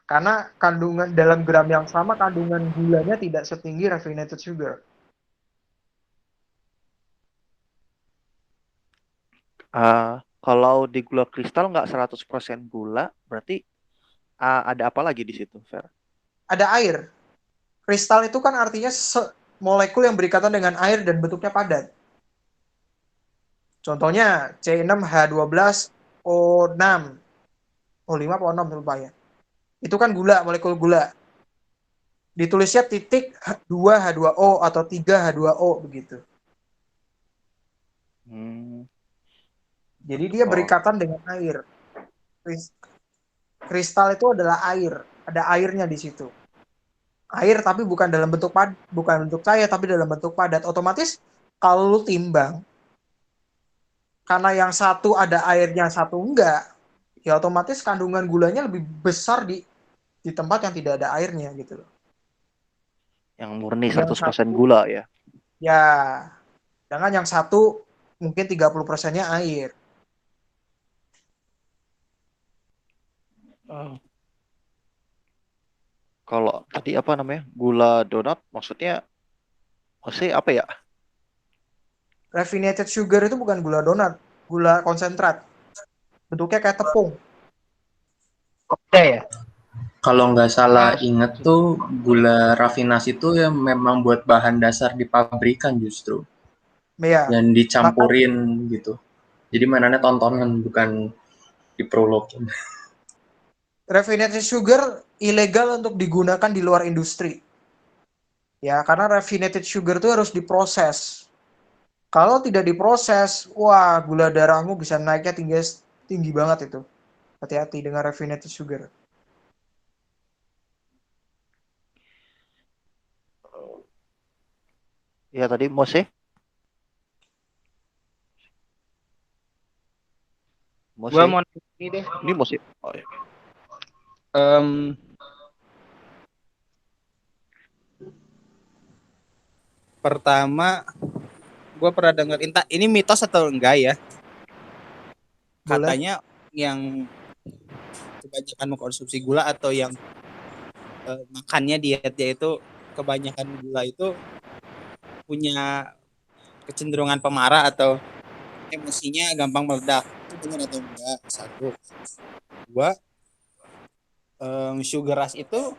Karena kandungan dalam gram yang sama kandungan gulanya tidak setinggi raffinated sugar. Kalau di gula kristal nggak 100% gula, berarti ada apa lagi di situ, Fer? Ada air. Kristal itu kan artinya molekul yang berikatan dengan air dan bentuknya padat. Contohnya C6H12O6. O5 atau O6 lupa ya. Itu kan gula, molekul gula. Ditulisnya titik 2H2O atau 3H2O begitu. Jadi dia berikatan dengan air. Kristal itu adalah air, ada airnya di situ. Air tapi bukan dalam bentuk bukan bentuk cair tapi dalam bentuk padat. Otomatis kalau lu timbang, karena yang satu ada airnya, satu enggak, ya otomatis kandungan gulanya lebih besar di tempat yang tidak ada airnya gitu loh. Yang murni 100% gula ya? Ya, sedangkan yang satu mungkin 30%-nya air. Kalau tadi apa namanya? Gula donat maksudnya apa ya? Raffinated sugar itu bukan gula donat, gula konsentrat. Bentuknya kayak tepung. Oke ya. Kalau nggak salah inget tuh gula rafinasi itu yang memang buat bahan dasar di pabrikan justru. Ya. Dan dicampurin gitu. Jadi mainannya tontonan bukan diprologin. Raffinated sugar ilegal untuk digunakan di luar industri. Ya, karena raffinated sugar itu harus diproses. Kalau tidak diproses, wah gula darahmu bisa naiknya tinggi banget itu. Hati-hati dengan raffinated sugar. Ya tadi Mose? Gua mau ini deh. Ini Mose. Oh, ya. Pertama, gue pernah dengar ini mitos atau enggak ya? Katanya yang kebanyakan mengkonsumsi gula atau yang makannya dietnya itu kebanyakan gula itu punya kecenderungan pemarah atau emosinya gampang meledak. Itu benar atau enggak? Satu. Dua, sugar rush itu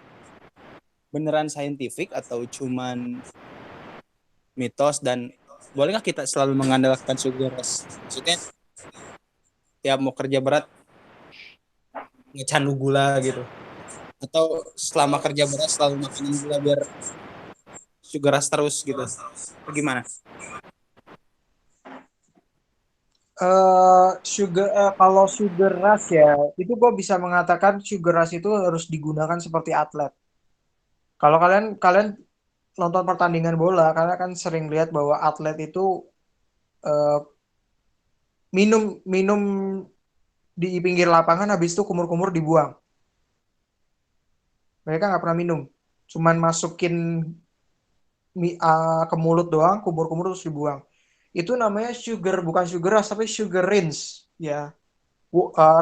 beneran saintifik atau cuman mitos, dan boleh nggak kita selalu mengandalkan sugar rush? Maksudnya tiap mau kerja berat ngecandu gula gitu, atau selama kerja berat selalu makan gula biar sugar rush terus gitu? Gimana? Kalau sugar rush ya, itu gue bisa mengatakan sugar rush itu harus digunakan seperti atlet. Kalau kalian nonton pertandingan bola, kalian kan sering lihat bahwa atlet itu minum di pinggir lapangan, habis itu kumur-kumur dibuang. Mereka nggak pernah minum, cuman masukin ke mulut doang, kumur-kumur terus dibuang. Itu namanya bukan sugar rush, tapi sugar rinse ya.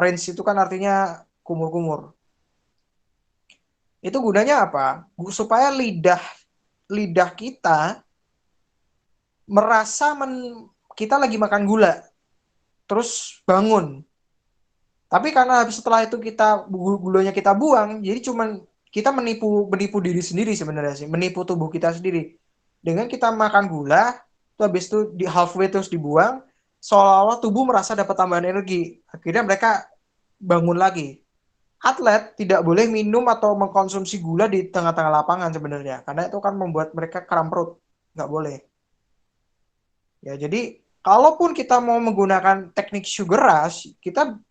Rinse itu kan artinya kumur-kumur. Itu gunanya apa? Supaya lidah kita merasa kita lagi makan gula, terus bangun. Tapi karena setelah itu gulanya kita buang, jadi cuman kita menipu diri sendiri sebenarnya sih, menipu tubuh kita sendiri. Dengan kita makan gula, habis itu di halfway terus dibuang, seolah-olah tubuh merasa dapat tambahan energi. Akhirnya mereka bangun lagi. Atlet tidak boleh minum atau mengkonsumsi gula di tengah-tengah lapangan sebenarnya, karena itu kan membuat mereka kram perut. Nggak boleh. Ya, jadi kalaupun kita mau menggunakan teknik sugar rush, kita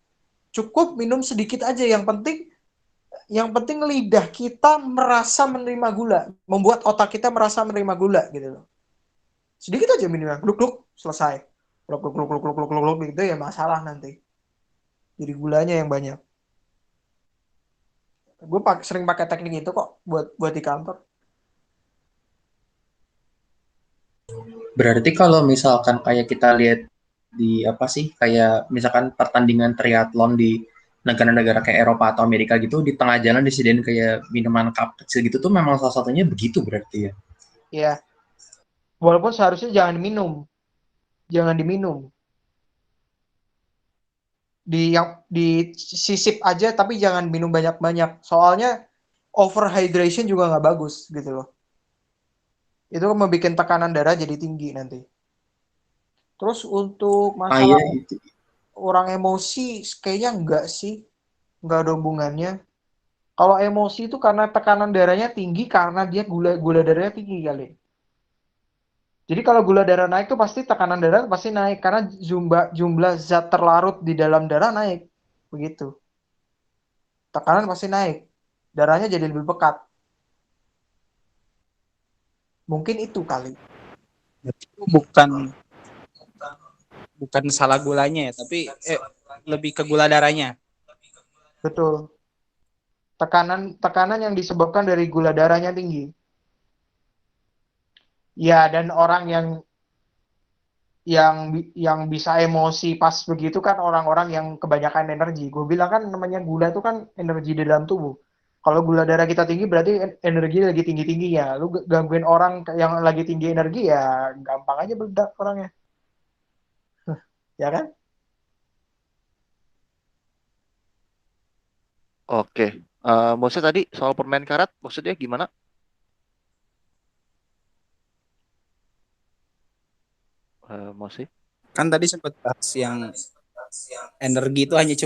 cukup minum sedikit aja. Yang penting lidah kita merasa menerima gula, membuat otak kita merasa menerima gula gitu loh. Sedikit aja minumnya, gluk-gluk, selesai. Gluk-gluk gitu ya masalah nanti. Jadi gulanya yang banyak. Gue sering pakai teknik itu kok buat di kantor. Berarti kalau misalkan kayak kita lihat di apa sih, kayak misalkan pertandingan triathlon di negara-negara kayak Eropa atau Amerika gitu, di tengah jalan disediain kayak minuman cup kecil gitu tuh memang salah satunya begitu berarti ya. Ya, walaupun seharusnya jangan diminum. Disisip aja tapi jangan minum banyak-banyak. Soalnya overhydration juga nggak bagus gitu loh. Itu membuat tekanan darah jadi tinggi nanti. Terus untuk masalah Iya itu. orang emosi, kayaknya enggak sih. Enggak ada hubungannya. Kalau emosi itu karena tekanan darahnya tinggi karena dia gula darahnya tinggi kali. Jadi kalau gula darah naik tuh pasti tekanan darah pasti naik karena jumlah zat terlarut di dalam darah naik. Begitu. Tekanan pasti naik. Darahnya jadi lebih pekat. Mungkin itu kali. Berarti itu bukan salah gulanya ya, tapi lebih ke gula darahnya. Betul. Tekanan yang disebabkan dari gula darahnya tinggi. Ya, dan orang yang bisa emosi pas begitu kan orang-orang yang kebanyakan energi. Gue bilang kan namanya gula itu kan energi di dalam tubuh. Kalau gula darah kita tinggi berarti energi lagi tinggi-tingginya. Lu gangguin orang yang lagi tinggi energi ya gampang aja meledak orangnya. Ya kan? Oke. Maksudnya tadi soal permen karet, maksudnya gimana? Maksudnya? Kan tadi sempat bahas yang energi itu hanya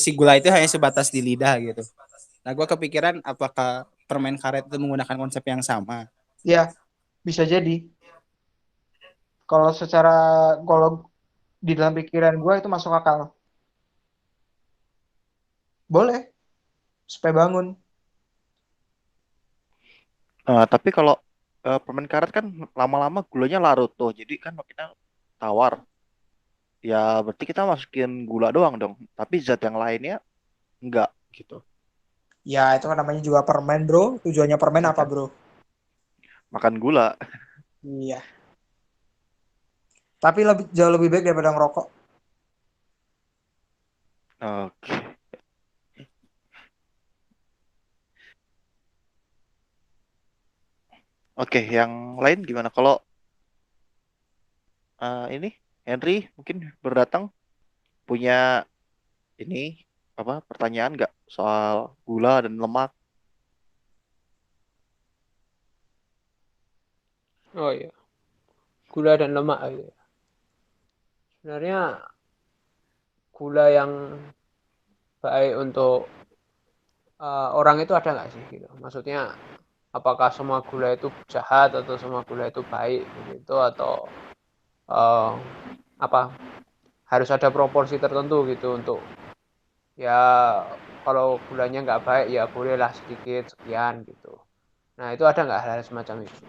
si gula itu hanya sebatas di lidah gitu. Nah, gue kepikiran apakah permen karet itu menggunakan konsep yang sama. Ya, bisa jadi. Kalau di dalam pikiran gue itu masuk akal. Boleh, supaya bangun. Tapi kalau permen karet kan lama-lama gulanya larut tuh, jadi kan makin tawar. Ya berarti kita masukin gula doang dong, tapi zat yang lainnya enggak gitu. Ya, itu kan namanya juga permen, bro. Tujuannya permen apa, Makan, bro? makan gula. Iya. Tapi jauh lebih baik daripada ngerokok. Oke. Oke, yang lain gimana? Kalau ini Henry mungkin berdatang punya ini apa pertanyaan nggak soal gula dan lemak? Oh iya, gula dan lemak gitu. Sebenarnya gula yang baik untuk orang itu ada nggak sih gitu? Maksudnya apakah semua gula itu jahat atau semua gula itu baik gitu atau apa harus ada proporsi tertentu gitu untuk ya kalau gulanya nggak baik ya bolehlah sedikit sekian gitu. Nah itu ada nggak hal semacam itu?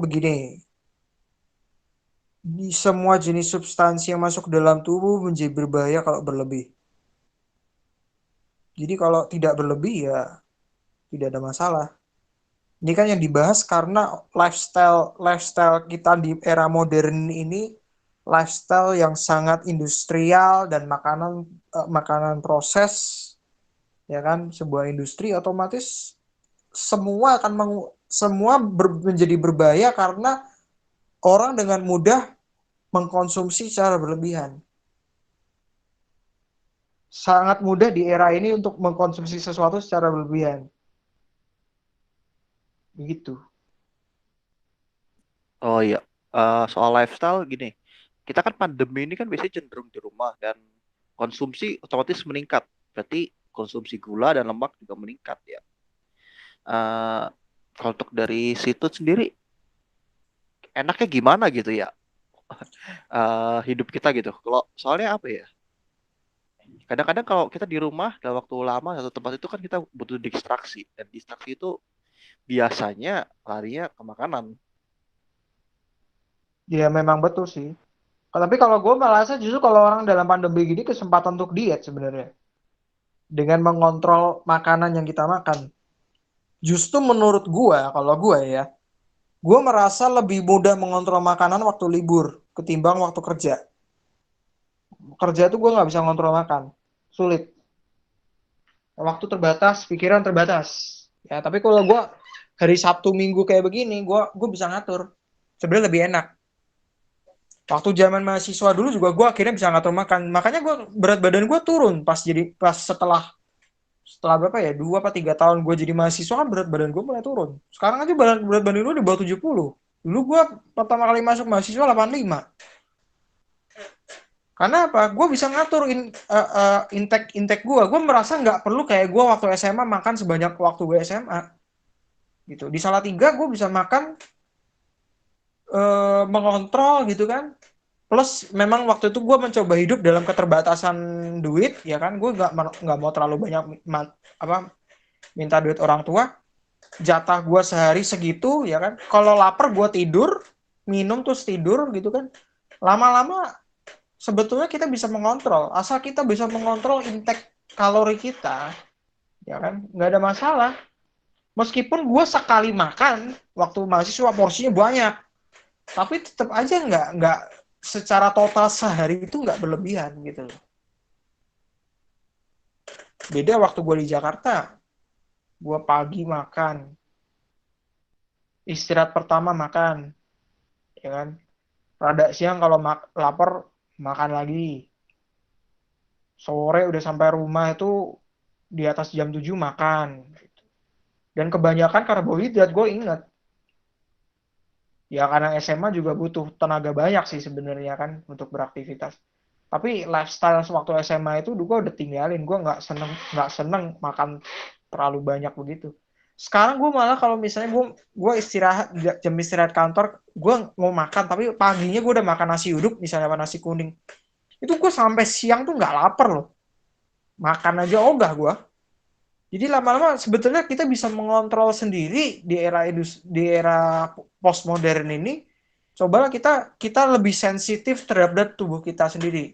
Begini. Di semua jenis substansi yang masuk dalam tubuh menjadi berbahaya kalau berlebih. Jadi kalau tidak berlebih ya tidak ada masalah. Ini kan yang dibahas karena lifestyle kita di era modern ini lifestyle yang sangat industrial dan makanan proses, ya kan, sebuah industri otomatis semua menjadi berbahaya karena orang dengan mudah mengkonsumsi secara berlebihan. Sangat mudah di era ini untuk mengkonsumsi sesuatu secara berlebihan. Begitu. Oh iya, soal lifestyle gini, kita kan pandemi ini kan biasanya cenderung di rumah dan konsumsi otomatis meningkat. Berarti konsumsi gula dan lemak juga meningkat ya. Kalau untuk dari situ sendiri, enaknya gimana gitu ya hidup kita gitu. Kalau soalnya apa ya? Kadang-kadang kalau kita di rumah dalam waktu lama satu tempat itu kan kita butuh distraksi dan distraksi itu biasanya larinya ke makanan. Ya memang betul sih. Tapi kalau gue merasa justru kalau orang dalam pandemi gini kesempatan untuk diet sebenarnya. Dengan mengontrol makanan yang kita makan. Justru menurut gue, kalau gue ya, gue merasa lebih mudah mengontrol makanan waktu libur ketimbang waktu kerja. Kerja tuh gue nggak bisa ngontrol makan. Sulit. Waktu terbatas, pikiran terbatas. Ya, tapi kalau gue hari Sabtu Minggu kayak begini, gue bisa ngatur. Sebenarnya lebih enak. Waktu zaman mahasiswa dulu juga gue akhirnya bisa ngatur makan. Makanya berat badan gue turun pas setelah berapa ya, 2 apa 3 tahun gue jadi mahasiswa kan berat badan gue mulai turun. Sekarang aja berat badan gue di bawah 70. Dulu gue pertama kali masuk mahasiswa 85. Karena apa? Gue bisa ngatur intake gue. Gue merasa nggak perlu kayak gue waktu SMA makan sebanyak waktu gue SMA. Gitu. Di Salatiga gue bisa makan mengontrol gitu kan. Plus memang waktu itu gue mencoba hidup dalam keterbatasan duit, ya kan. Gue nggak mau terlalu banyak minta duit orang tua. Jatah gue sehari segitu, ya kan. Kalau lapar gue tidur, minum terus tidur gitu kan. Lama-lama sebetulnya kita bisa mengontrol. Asal kita bisa mengontrol intake kalori kita, ya kan, nggak ada masalah. Meskipun gue sekali makan waktu mahasiswa porsinya banyak, tapi tetap aja nggak secara total sehari itu nggak berlebihan gitu. Beda waktu gue di Jakarta, gue pagi makan, istirahat pertama makan, ya kan. Rada siang kalau lapar makan lagi. Sore udah sampai rumah itu di atas jam 7 makan. Dan kebanyakan karbohidrat gue inget. Ya karena SMA juga butuh tenaga banyak sih sebenarnya kan untuk beraktivitas. Tapi lifestyle waktu SMA itu gue udah tinggalin. Gue nggak seneng makan terlalu banyak begitu. Sekarang gue malah kalau misalnya gue istirahat jam istirahat kantor, gue mau makan tapi paginya gue udah makan nasi uduk misalnya apa nasi kuning. Itu gue sampai siang tuh nggak lapar loh. Makan aja ogah gue. Jadi lama-lama sebetulnya kita bisa mengontrol sendiri di era postmodern ini. Cobalah kita lebih sensitif terhadap tubuh kita sendiri.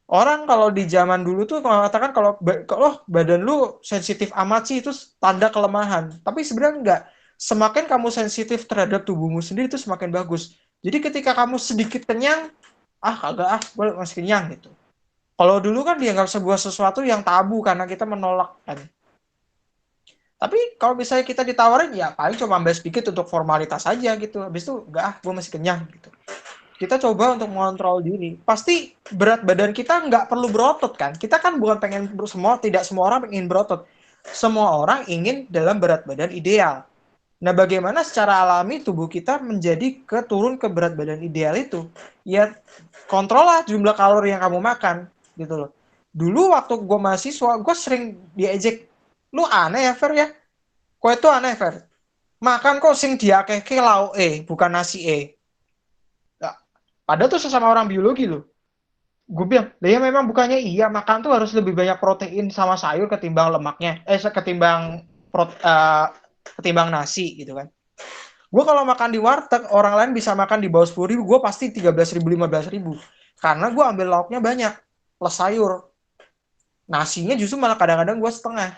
Orang kalau di zaman dulu tuh mengatakan kalau badan lu sensitif amat sih itu tanda kelemahan. Tapi sebenarnya enggak. Semakin kamu sensitif terhadap tubuhmu sendiri itu semakin bagus. Jadi ketika kamu sedikit kenyang, kagak gue masih kenyang gitu. Kalau dulu kan dianggap sebuah sesuatu yang tabu karena kita menolak kan. Tapi kalau misalnya kita ditawarin, ya paling cuma ambil sedikit untuk formalitas aja gitu. Habis itu, gue masih kenyang gitu. Kita coba untuk mengontrol diri. Pasti berat badan kita nggak perlu berotot kan. Kita kan bukan tidak semua orang pengen berotot. Semua orang ingin dalam berat badan ideal. Nah, bagaimana secara alami tubuh kita menjadi turun ke berat badan ideal itu? Ya, kontrol lah jumlah kalori yang kamu makan gitu loh. Dulu waktu gue mahasiswa, gue sering diejek, lu aneh ya Fer ya, kok itu aneh Fer, makan kok sing diakeh lauk bukan nasi nah, padahal tuh sesama orang biologi loh. Gue bilang, ya memang bukannya iya makan tuh harus lebih banyak protein sama sayur ketimbang lemaknya, ketimbang nasi gitu kan. Gue kalau makan di warteg, orang lain bisa makan di bawah 10.000, gue pasti 13.000, 15.000 karena gue ambil lauknya banyak plus sayur. Nasinya justru malah kadang-kadang gue setengah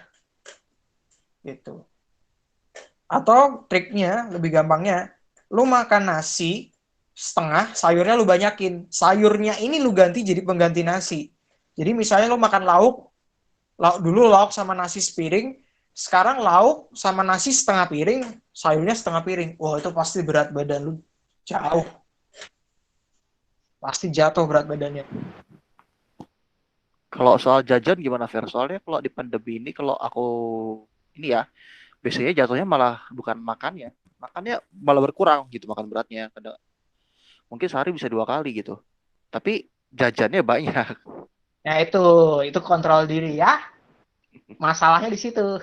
gitu. Atau triknya lebih gampangnya, lu makan nasi setengah, sayurnya lu banyakin. Sayurnya ini lu ganti jadi pengganti nasi. Jadi misalnya lu makan lauk dulu lauk sama nasi sepiring, sekarang lauk sama nasi setengah piring, sayurnya setengah piring. Wah, itu pasti berat badan lu jauh. Pasti jatuh berat badannya. Kalau soal jajan gimana Fer? Soalnya kalau di pandemi ini kalau aku ini ya biasanya jatuhnya malah bukan makannya malah berkurang gitu makan beratnya. Mungkin sehari bisa 2 kali gitu. Tapi jajannya banyak. Ya itu kontrol diri ya. Masalahnya di situ.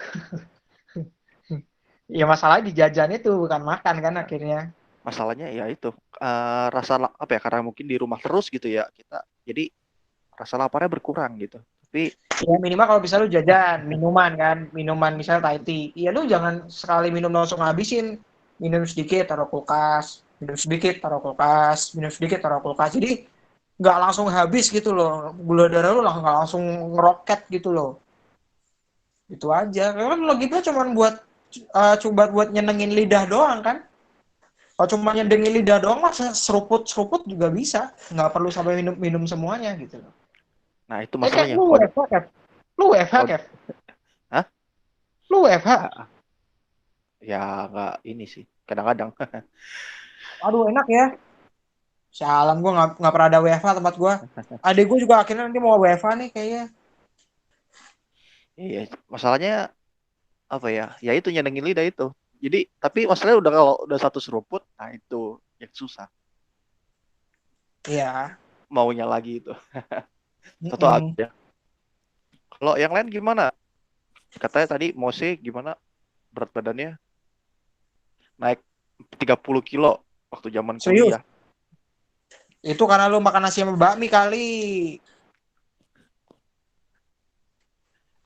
Ya masalahnya di jajan itu bukan makan kan akhirnya. masalahnya ya itu apa ya, karena mungkin di rumah terus gitu ya kita, jadi rasa laparnya berkurang gitu. Tapi Ya minimal kalau bisa lu jajan minuman kan, minuman misalnya Thai tea. Ya lu jangan sekali minum langsung ngabisin. Minum sedikit taruh kulkas, minum sedikit taruh kulkas, minum sedikit taruh kulkas. Jadi nggak langsung habis gitu loh. Gula darah lu nggak langsung ngeroket gitu loh. Itu aja. Kan logiknya cuma coba buat nyenengin lidah doang kan. Kalau cuma nyenengin lidah doang mah seruput juga bisa. Nggak perlu sampai minum semuanya gitu loh. nah itu Kayak masalahnya. lu WFH, Kev. Lu WFH, Kev. Hah? Lu WFH. Ya nggak ini sih, kadang-kadang. Aduh enak ya. Sialan gue nggak pernah ada WFH tempat gue. Adik gue juga akhirnya nanti mau WFH nih kayaknya. Iya, masalahnya apa ya? Ya itu nyenengin lidah itu. Jadi tapi masalahnya kalau udah satu seruput, nah itu yang susah. Iya. Maunya lagi itu. Atau aja. Kalau yang lain gimana? Katanya tadi Mose gimana berat badannya? Naik 30 kilo waktu zaman Serius? kuliah. Itu karena lu makan nasi sama bakmi kali.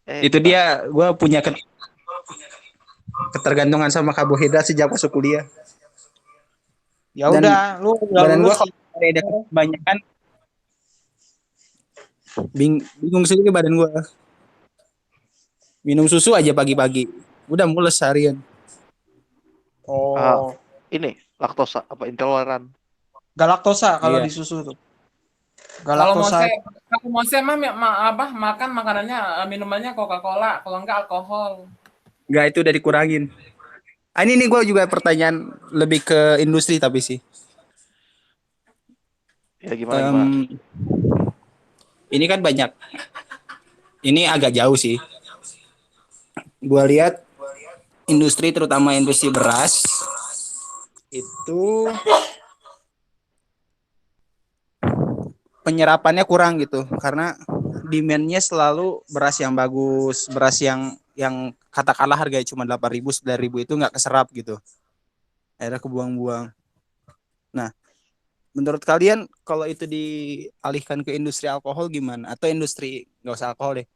Itu dia, gue punya ketergantungan sama karbohidrat sejak masuk kuliah. Ya Dan udah, lu badan gue lulus. kalau ada kebanyakan bingung sendiri badan gue. Minum susu aja pagi-pagi, udah mules seharian. Oh. Ini laktosa apa intoleran? Galaktosa kalau Iya. di susu tuh. Kalau Galaktosa. Mose makan makanannya minumannya Coca-Cola, kalau enggak alkohol. Enggak, itu udah dikurangin. Ini nih gue juga pertanyaan lebih ke industri tapi sih. Ya gimana? Ini kan banyak. Ini agak jauh sih. Gue lihat industri, terutama industri beras itu penyerapannya kurang gitu, karena demand-nya selalu beras yang bagus, beras yang katakanlah harganya cuma 8.000, 9.000 itu nggak keserap gitu. Akhirnya kebuang-buang. Nah, menurut kalian kalau itu dialihkan ke industri alkohol gimana? Atau industri nggak usah alkohol deh,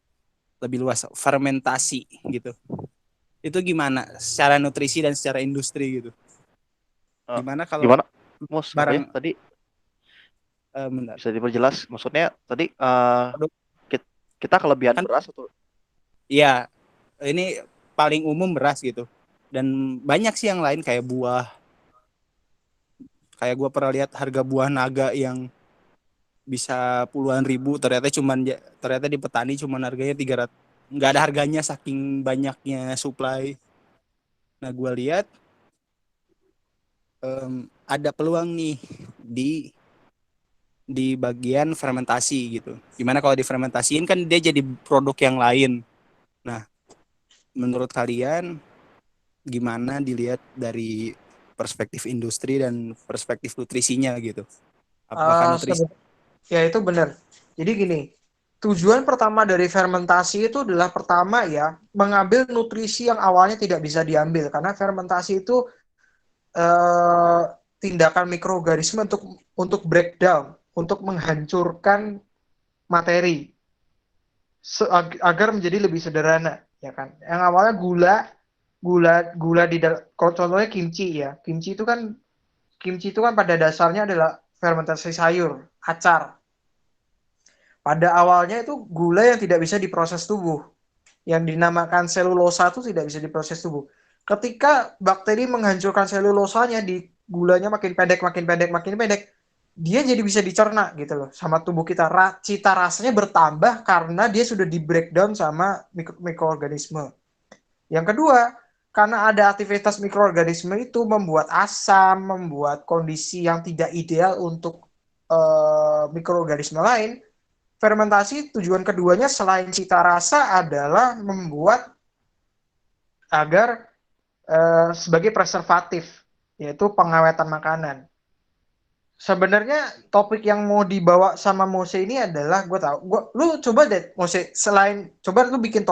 lebih luas, fermentasi gitu. Itu gimana secara nutrisi dan secara industri gitu? Gimana kalau Mus, barang tadi bentar. bisa diperjelas? Maksudnya tadi kita kelebihan Kan, beras atau? iya, ini paling umum beras gitu. Dan banyak sih yang lain kayak buah. Kayak gue pernah lihat harga buah naga yang bisa puluhan ribu, ternyata di petani cuman harganya 300. Nggak ada harganya saking banyaknya supply. Nah, gue lihat ada peluang nih di bagian fermentasi gitu. Gimana kalau difermentasiin kan dia jadi produk yang lain. Nah, menurut kalian gimana dilihat dari perspektif industri dan perspektif nutrisinya gitu? Apakah nutrisi? Ya itu benar. Jadi gini, tujuan pertama dari fermentasi itu adalah pertama ya, mengambil nutrisi yang awalnya tidak bisa diambil, karena fermentasi itu tindakan mikroorganisme untuk breakdown, untuk menghancurkan materi agar menjadi lebih sederhana, ya kan? Yang awalnya gula di contohnya kimchi ya. Kimchi itu kan pada dasarnya adalah fermentasi sayur, acar. Pada awalnya itu gula yang tidak bisa diproses tubuh. Yang dinamakan selulosa itu tidak bisa diproses tubuh. Ketika bakteri menghancurkan selulosanya, di gulanya makin pendek, dia jadi bisa dicerna gitu loh sama tubuh kita. Cita rasanya bertambah karena dia sudah di breakdown sama mikroorganisme. Yang kedua, karena ada aktivitas mikroorganisme itu membuat asam, membuat kondisi yang tidak ideal untuk mikroorganisme lain. Fermentasi tujuan keduanya selain cita rasa adalah membuat agar sebagai preservatif, yaitu pengawetan makanan. Sebenarnya topik yang mau dibawa sama Mose ini adalah, lu coba deh Mose, coba lu bikin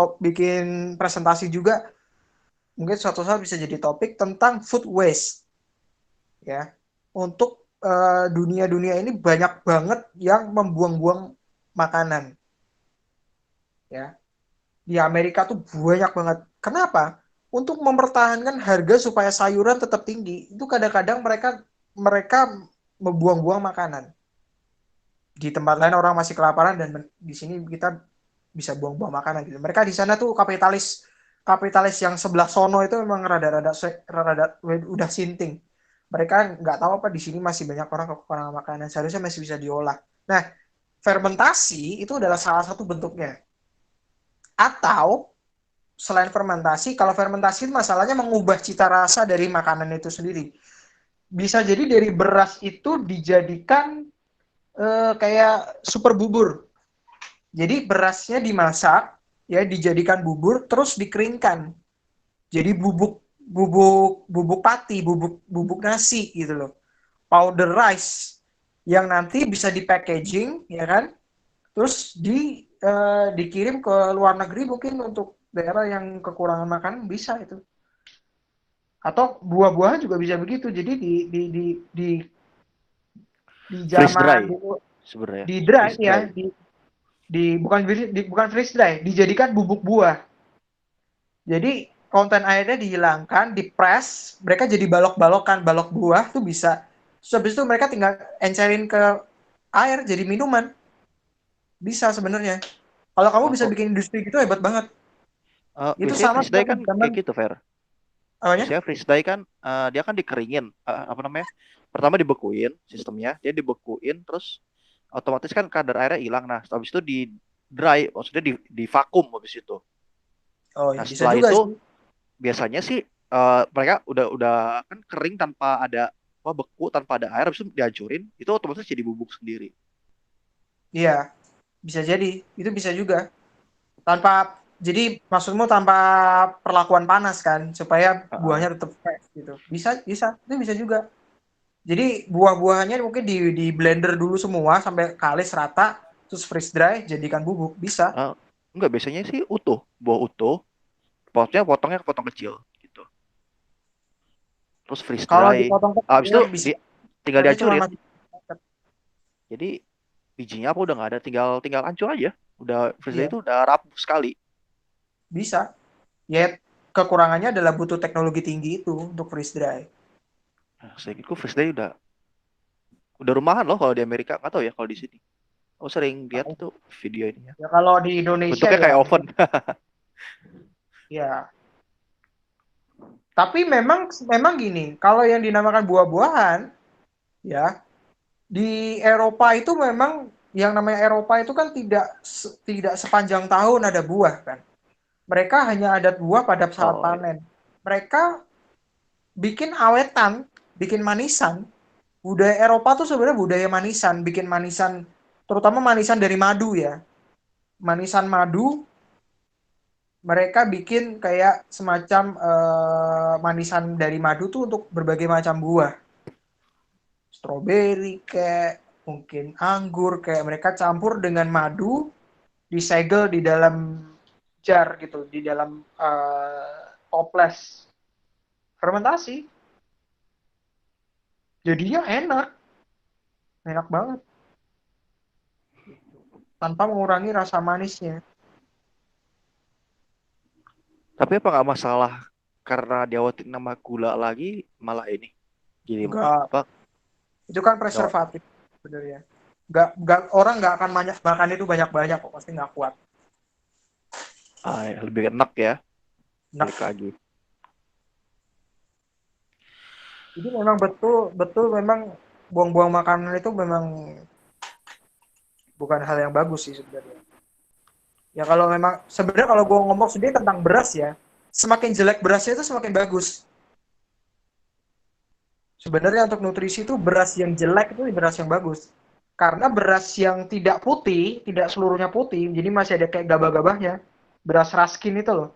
presentasi juga, mungkin suatu saat bisa jadi topik tentang food waste, ya. untuk dunia ini banyak banget yang membuang-buang makanan. Ya. Di Amerika tuh banyak banget. Kenapa? Untuk mempertahankan harga supaya sayuran tetap tinggi. Itu kadang-kadang mereka membuang-buang makanan. Di tempat lain orang masih kelaparan dan di sini kita bisa buang-buang makanan gitu. Mereka di sana tuh kapitalis yang sebelah sono itu memang rada-rada udah sinting. Mereka nggak tahu apa di sini masih banyak orang kekurangan makanan. Seharusnya masih bisa diolah. Nah, fermentasi itu adalah salah satu bentuknya. Atau selain fermentasi, kalau fermentasi masalahnya mengubah cita rasa dari makanan itu sendiri. Bisa jadi dari beras itu dijadikan kayak super bubur. Jadi berasnya dimasak, ya dijadikan bubur, terus dikeringkan. Jadi bubuk pati, bubuk nasi gitu loh. Powder rice yang nanti bisa di packaging, ya kan? Terus dikirim ke luar negeri mungkin untuk daerah yang kekurangan makanan bisa itu. Atau buah-buahan juga bisa begitu. Jadi di Freeze dry zaman dulu sebenarnya. di dry Freeze ya, dry. bukan freeze dry, dijadikan bubuk buah. Jadi konten airnya dihilangkan, dipres, mereka jadi balok-balokan, balok buah tuh bisa. Terus habis itu mereka tinggal encerin ke air jadi minuman. Bisa sebenarnya. Kalau kamu bisa bikin industri gitu hebat banget. Itu Biasanya sama freeze dry seperti kan zaman kayak gitu, Fer. apanya? Biasanya freeze dry kan dia kan dikeringin, apa namanya? Pertama dibekuin sistemnya, dia dibekuin terus otomatis kan kadar airnya hilang. Nah, habis itu di dry, maksudnya di vakum habis itu. Oh, Nah, ya bisa setelah juga itu sih. biasanya sih mereka udah kan kering tanpa ada beku, tanpa ada air, habis itu dihancurin, itu otomatis jadi bubuk sendiri. Iya, bisa jadi. Itu bisa juga. Jadi maksudmu tanpa perlakuan panas kan, supaya buahnya tetap fresh gitu. Bisa. Itu bisa juga. Jadi buah-buahannya mungkin di blender dulu semua sampai kalis rata, terus freeze dry, jadikan bubuk. Bisa. Enggak, biasanya sih utuh, buah utuh, potongnya potong kecil gitu. Terus freeze Kalau dry. dipotong Habis kecil itu bisa. tinggal Tapi cuma dihancurin. masih. Jadi bijinya apa udah nggak ada, tinggal hancur aja. Udah freeze dry Iya, itu udah rapuh sekali. bisa. Ya, kekurangannya adalah butuh teknologi tinggi itu untuk freeze dry. Nah, saya kira freeze dry udah rumahan loh kalau di Amerika, nggak tahu ya kalau di sini. Aku sering lihat itu video ininya. Ya kalau di Indonesia Bentuknya kayak ya. oven. Ya. Tapi memang gini, kalau yang dinamakan buah-buahan, ya di Eropa itu memang yang namanya Eropa itu kan tidak sepanjang tahun ada buah kan. Mereka hanya ada buah pada saat panen. Mereka bikin awetan, bikin manisan. Budaya Eropa tuh sebenarnya budaya manisan, bikin manisan, terutama manisan dari madu ya. Manisan madu, mereka bikin kayak semacam manisan dari madu tuh untuk berbagai macam buah. Stroberi kayak mungkin anggur kayak mereka campur dengan madu, disegel di dalam jar gitu, di dalam toples fermentasi. Jadinya enak banget. Tanpa mengurangi rasa manisnya. Tapi apa nggak masalah karena diawatin nama gula lagi malah ini jadi Enggak. apa? Itu kan preservatif sebenarnya. Orang nggak akan makan itu banyak-banyak kok, pasti nggak kuat. Lebih enak ya. Enak. Balik lagi. Jadi memang betul memang buang-buang makanan itu memang bukan hal yang bagus sih sebenarnya. Ya kalau memang sebenarnya kalau gue ngomong sendiri tentang beras ya, semakin jelek berasnya itu semakin bagus. Sebenarnya untuk nutrisi itu beras yang jelek itu beras yang bagus. Karena beras yang tidak putih, tidak seluruhnya putih, jadi masih ada kayak gabah-gabahnya. Beras raskin itu loh.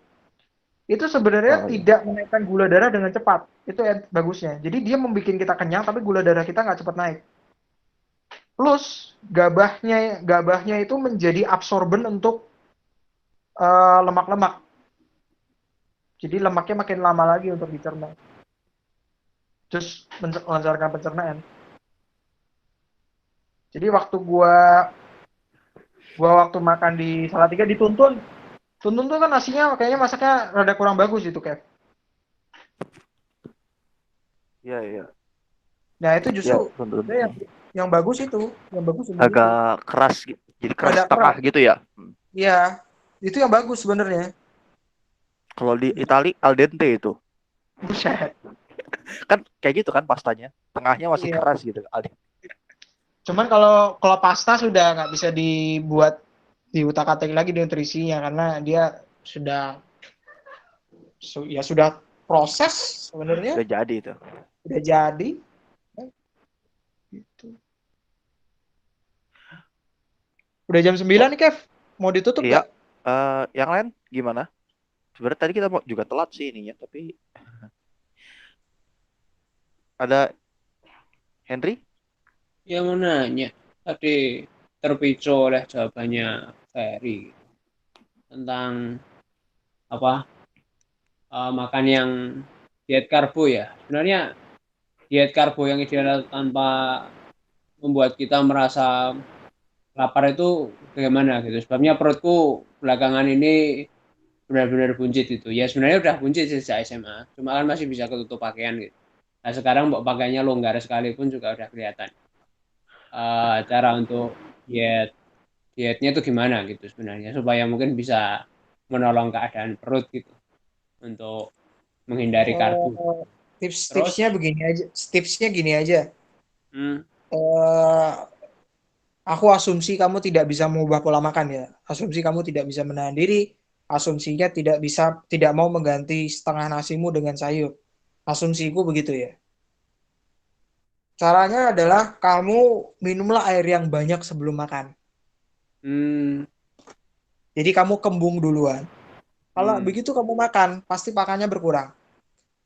Itu sebenarnya tidak menaikkan gula darah dengan cepat. Itu bagusnya. Jadi dia membuat kita kenyang tapi gula darah kita nggak cepat naik. Plus gabahnya itu menjadi absorben untuk lemak-lemak. Jadi lemaknya makin lama lagi untuk dicerna. Terus melancarkan pencernaan. Jadi waktu gua waktu makan di Salatiga dituntun tuh kan nasinya kayaknya masaknya rada kurang bagus itu, Kev. Iya, iya. Nah, itu Ya, justru betul. yang bagus itu, yang bagus sebenarnya itu. Agak keras gitu. Jadi keras Rada tengah keras. gitu ya. Iya, itu yang bagus sebenarnya. Kalau di Itali al dente itu. Buset. Kan kayak gitu kan pastanya. Tengahnya masih Iya. keras gitu al dente. Cuman kalau pasta sudah nggak bisa dibuat diutak-atik lagi di nutrisinya karena dia sudah sudah proses sebenarnya, Udah jadi itu. udah jadi. Gitu. Udah jam 9 nih, Kev. Mau ditutup Iya. nggak? Yang lain gimana? Sebenarnya tadi kita juga telat sih ininya, tapi ada Henry? Yang mau nanya tadi terpicu oleh jawabannya Ferry tentang apa makan yang diet karbo ya. Sebenarnya diet karbo yang ideal tanpa membuat kita merasa lapar itu bagaimana gitu. Sebabnya perutku belakangan ini benar-benar buncit itu. Ya sebenarnya udah buncit sejak SMA, cuma kan masih bisa ketutup pakaian gitu. Nah sekarang pakaiannya longgar sekalipun juga udah kelihatan. Cara untuk dietnya itu gimana gitu sebenarnya supaya mungkin bisa menolong keadaan perut gitu untuk menghindari karbo. Tipsnya begini aja. Tipsnya gini aja. Hmm, Aku asumsi kamu tidak bisa mengubah pola makan ya. Asumsi kamu tidak bisa menahan diri. Asumsinya tidak mau mengganti setengah nasimu dengan sayur. Asumsiku begitu ya. Caranya adalah kamu minumlah air yang banyak sebelum makan. Jadi kamu kembung duluan. Kalau begitu kamu makan, pasti makannya berkurang.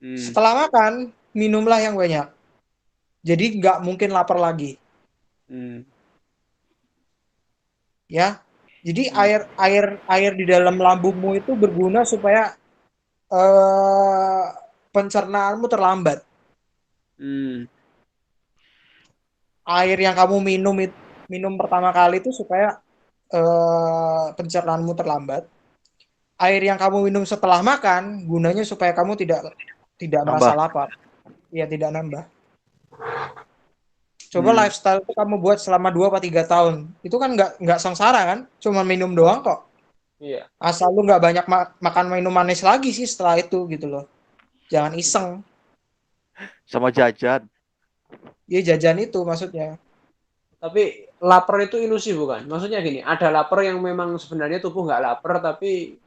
Setelah makan, minumlah yang banyak. Jadi nggak mungkin lapar lagi. Ya, jadi air di dalam lambungmu itu berguna supaya pencernaanmu terlambat. Air yang kamu minum pertama kali itu supaya pencernaanmu terlambat. Air yang kamu minum setelah makan gunanya supaya kamu tidak merasa lapar. Ya, tidak nambah. Coba lifestyle itu kamu buat selama 2-3 tahun. Itu kan nggak sengsara kan? Cuma minum doang kok. Iya. Asal lu nggak banyak makan minum manis lagi sih setelah itu gitu loh. Jangan iseng. Sama jajan. Iya, jajan itu maksudnya. Tapi lapar itu ilusi bukan? Maksudnya gini, ada lapar yang memang sebenarnya tubuh nggak lapar tapi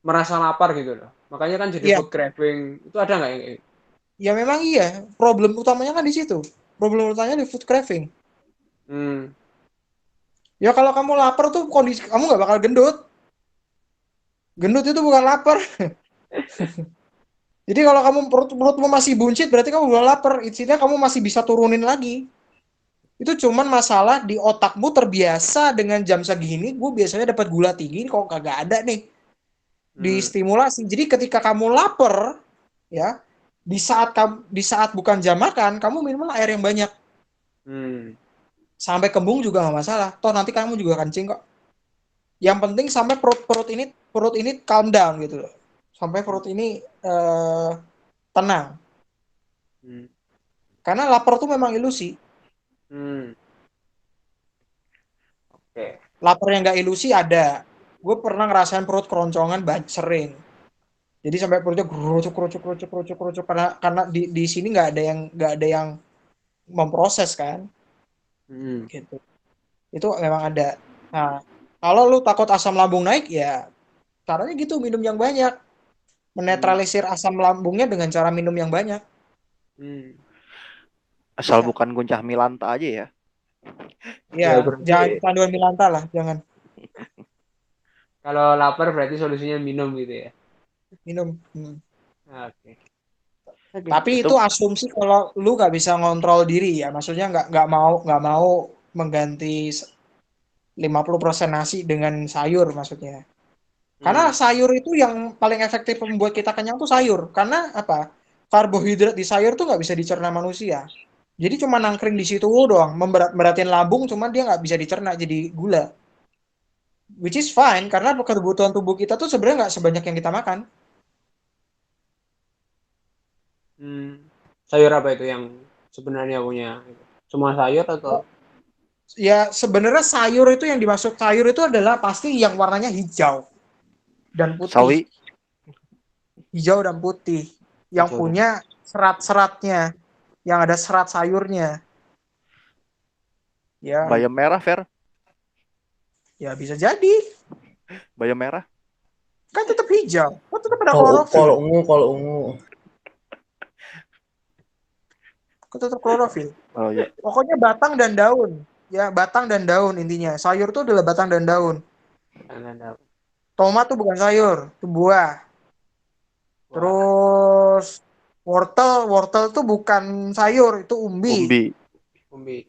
merasa lapar gitu loh. Makanya kan jadi food craving. Itu ada nggak yang kayak gitu? Ya memang iya. Problem utamanya kan di situ. Problem utamanya di food craving. Ya kalau kamu lapar tuh kondisi kamu nggak bakal gendut. Gendut itu bukan lapar. Jadi kalau kamu perutmu masih buncit berarti kamu belum lapar. Intinya kamu masih bisa turunin lagi. Itu cuman masalah di otakmu terbiasa dengan jam segini gue biasanya dapat gula tinggi, kok kagak ada nih. Distimulasi. Jadi ketika kamu lapar, ya, di saat bukan jam makan, kamu minum air yang banyak. Sampai kembung juga nggak masalah. Toh nanti kamu juga kencing kok. Yang penting sampai perut ini calm down gitu loh. Sampai perut ini tenang. Karena lapar tuh memang ilusi. Lapar yang nggak ilusi ada. Gue pernah ngerasain perut keroncongan sering. Jadi sampai perutnya kerucuk karena di sini nggak ada yang memproses kan. Gitu. Itu memang ada. Nah, kalau lu takut asam lambung naik ya caranya gitu, minum yang banyak. Menetralisir asam lambungnya dengan cara minum yang banyak. Asal bukan Guncah Milanta aja ya. Ya, jangan kecanduan Milanta lah, jangan. Kalau lapar berarti solusinya minum gitu ya. Minum. Oke. Tapi itu asumsi kalau lu nggak bisa ngontrol diri ya, maksudnya nggak mau mengganti 50% nasi dengan sayur maksudnya. Karena sayur itu yang paling efektif membuat kita kenyang tuh sayur. Karena apa? karbohidrat di sayur tuh nggak bisa dicerna manusia. Jadi cuma nangkring di situ doang, memberatin lambung, cuman dia nggak bisa dicerna jadi gula. Which is fine, karena kebutuhan tubuh kita tuh sebenarnya nggak sebanyak yang kita makan. Sayur apa itu yang sebenarnya punya? Semua sayur atau? Ya sebenarnya sayur itu yang dimaksud sayur itu adalah pasti yang warnanya hijau dan putih. Sawi. Hijau dan putih. Yang Hijau punya serat-seratnya. Yang ada serat sayurnya. Ya, Bayam merah, Fer. ya bisa jadi. Bayam merah. Kan tetap hijau. Kan tetap ada Kalau klorofil. ungu. Kan tetap klorofil. Oh iya. Pokoknya batang dan daun. Ya, batang dan daun intinya. Sayur itu adalah batang dan daun. Tomat tuh bukan sayur, itu buah. Terus wortel tuh bukan sayur, itu umbi. Umbi.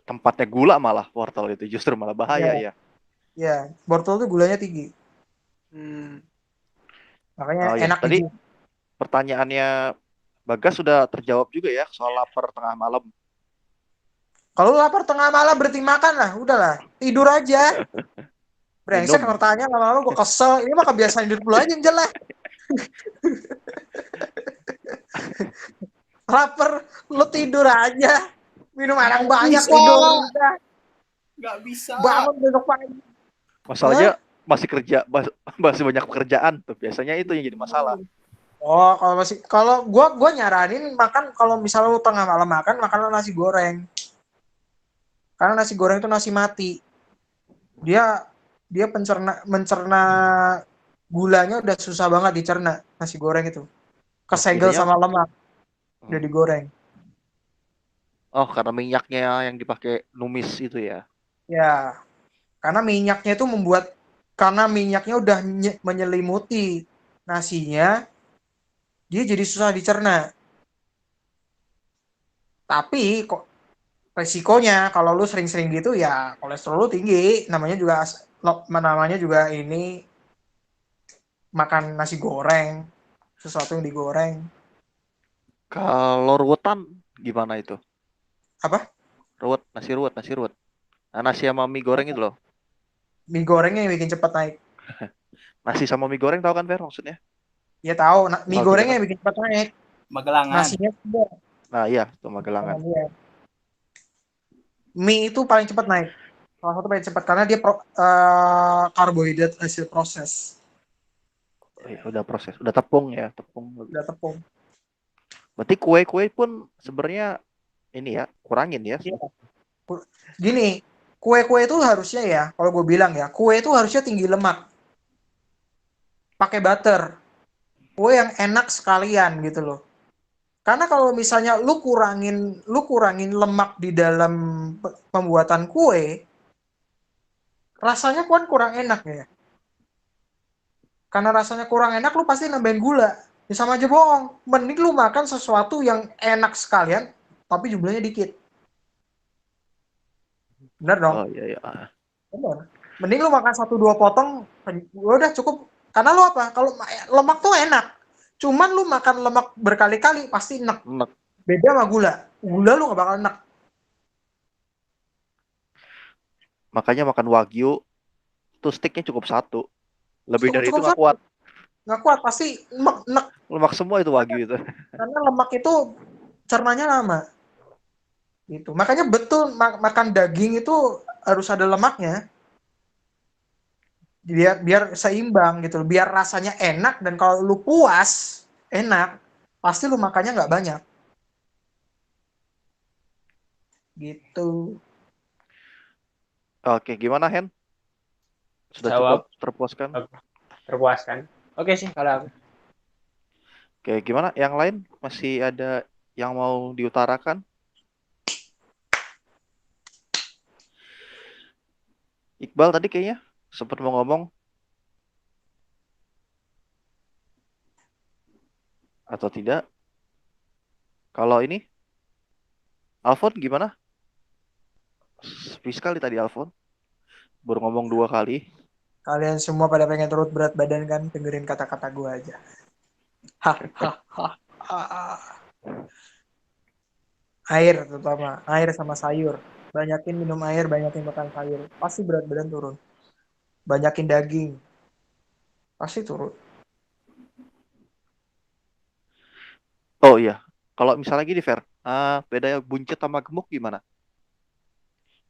Tempatnya gula malah wortel itu, justru malah bahaya ya. Ya, wortel tuh gulanya tinggi. Makanya Oh iya, enak tadi gitu. pertanyaannya Bagas sudah terjawab juga ya soal lapar tengah malam. Kalau lapar tengah malam berhenti makan lah, udahlah, tidur aja. Brengsek Minum. pertanyaan lama-lama gue kesel. Ini mah kebiasaan hidup lu aja yang jelek. Lapar, lu tidur aja. Minum air yang banyak, bisa. tidur udah. Nggak bisa. Bangun besok pagi. Masalahnya masih kerja, masih banyak pekerjaan tuh. Biasanya itu yang jadi masalah. Oh, kalau gua nyaranin makan kalau misalnya lu tengah malam makanlah nasi goreng. Karena nasi goreng itu nasi mati. Dia mencerna gulanya udah susah banget dicerna nasi goreng itu. Kesegel Biasanya- sama lemak. Udah digoreng. Oh, karena minyaknya yang dipakai numis itu ya. Ya. Karena minyaknya udah menyelimuti nasinya, dia jadi susah dicerna. Tapi kok resikonya kalau lu sering-sering gitu ya kolesterol lu tinggi, namanya juga ini makan nasi goreng, sesuatu yang digoreng. Kalau ruwetan gimana itu? Apa? Nasi ruwet. Nah, nasi sama mie goreng itu loh. Mie gorengnya yang bikin cepat naik. Nasi sama mie goreng tahu kan, Fer, maksudnya? Ya tahu, mie Oh, gorengnya tidak yang bikin cepat naik. Magelangan. Nasinya tidak. Nah, iya, itu Magelangan. Iya. Mie itu paling cepat naik. Salah satu paling cepat karena dia karbohidrat hasil proses. Oh, iya, udah proses, udah tepung ya, Udah tepung. Berarti kue-kue pun sebenarnya ini ya, kurangin ya. Iya. Gini, kue-kue itu harusnya ya, kalau gue bilang ya, kue itu harusnya tinggi lemak. Pakai butter. Kue yang enak sekalian gitu loh. Karena kalau misalnya lu kurangin lemak di dalam pembuatan kue, rasanya kan kurang enak ya. Karena rasanya kurang enak, lu pasti nambahin gula. Ya sama aja bohong. Mending lu makan sesuatu yang enak sekalian, tapi jumlahnya dikit. Bener dong? Oh iya. Bener. Mending lu makan 1-2 potong, udah cukup. Karena lu apa? Kalau lemak tuh enak. Cuman lu makan lemak berkali-kali, pasti enak. Beda sama gula. Gula lu gak bakal enak. Makanya makan wagyu tuh sticknya cukup 1. Lebih dari itu nggak satu. kuat. Nggak kuat, pasti enak. Lemak semua itu wagyu itu. Karena lemak itu cernanya lama. Gitu. Makanya betul makan daging itu harus ada lemaknya. Biar seimbang gitu. Biar rasanya enak dan kalau lu puas, enak, pasti lu makannya nggak banyak. Gitu. Oke, gimana Hen? Sudah Jawab. cukup terpuaskan? Terpuaskan. Oke sih kalau aku. Oke, gimana? Yang lain masih ada yang mau diutarakan? Iqbal tadi kayaknya sempat mau ngomong. Atau tidak? Kalau ini? Alfon gimana? Sepi sekali tadi Alfon. Baru ngomong 2 kali. Kalian semua pada pengen turut berat badan kan? Dengerin kata-kata gue aja. Hahaha. Air terutama, air sama sayur. Banyakin minum air, banyakin makan sayur. Pasti berat badan turun. Banyakin daging, pasti turun. Oh iya, kalau misalnya gini Fer, bedanya buncit sama gemuk gimana?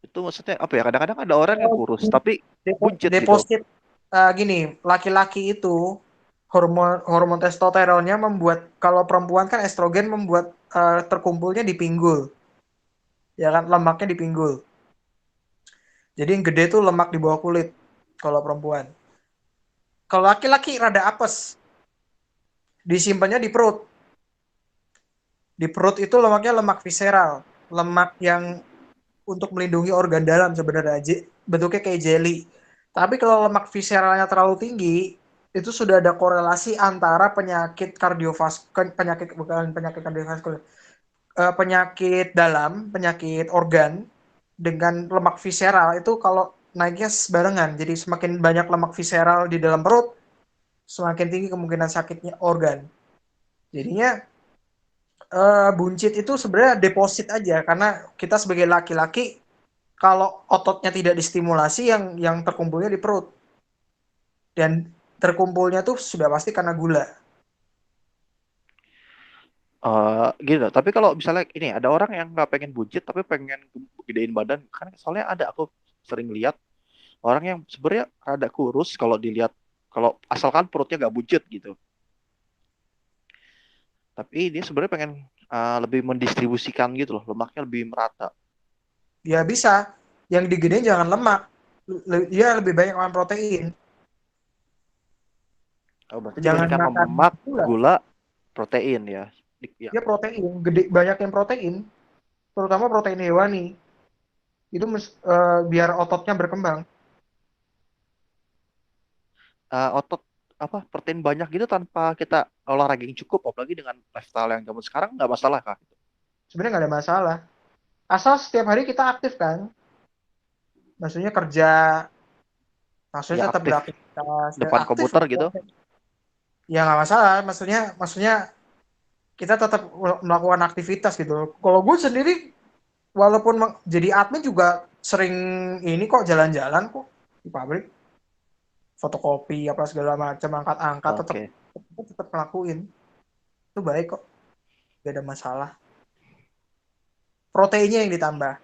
Itu maksudnya apa ya? Kadang-kadang ada orang yang kurus tapi buncit gitu. Deposit gini, laki-laki itu hormon hormon testosteronnya membuat, kalau perempuan kan estrogen membuat terkumpulnya di pinggul, ya kan, lemaknya di pinggul. Jadi yang gede tuh lemak di bawah kulit kalau perempuan. Kalau laki-laki rada apes, disimpannya di perut. Di perut itu lemaknya lemak visceral, lemak yang untuk melindungi organ dalam sebenarnya, bentuknya kayak jelly. Tapi kalau lemak visceralnya terlalu tinggi, itu sudah ada korelasi antara penyakit kardiovaskular, bukan penyakit kardiovaskular, penyakit dalam, penyakit organ dengan lemak visceral itu kalau naiknya barengan. Jadi semakin banyak lemak visceral di dalam perut, semakin tinggi kemungkinan sakitnya organ. Jadinya buncit itu sebenarnya deposit aja, karena kita sebagai laki-laki kalau ototnya tidak distimulasi, yang terkumpulnya di perut, dan terkumpulnya tuh sudah pasti karena gula. Gitu. Tapi kalau misalnya ini ada orang yang nggak pengen buncit tapi pengen gedein badan, kan soalnya ada aku sering lihat orang yang sebenarnya rada kurus kalau dilihat, kalau asalkan perutnya nggak buncit gitu. Tapi dia sebenarnya pengen lebih mendistribusikan gitu loh, lemaknya lebih merata. Ya bisa, yang digedein jangan lemak, dia lebih banyak makan protein. Oh, berarti Jangan dibandingkan makan lemak, gula. gula, protein ya. Ya. Dia protein, gede, banyakin protein, terutama protein hewani. Itu biar ototnya berkembang. Otot apa protein banyak gitu tanpa kita olahraga yang cukup, apalagi dengan lifestyle yang zaman sekarang nggak masalah kah? Sebenarnya nggak ada masalah. Asal setiap hari kita aktif kan. Maksudnya kerja, Ya maksudnya tetap aktif beraktivitas, ya depan aktif. komputer gitu. Ya nggak masalah. Maksudnya kita tetap melakukan aktivitas gitu. Kalau gue sendiri, walaupun jadi admin juga sering ini kok, jalan-jalan kok di pabrik, fotokopi apa segala macam, angkat-angkat, tetap Oke. tetap ngelakuin. Itu baik kok, gak ada masalah. Proteinnya yang ditambah.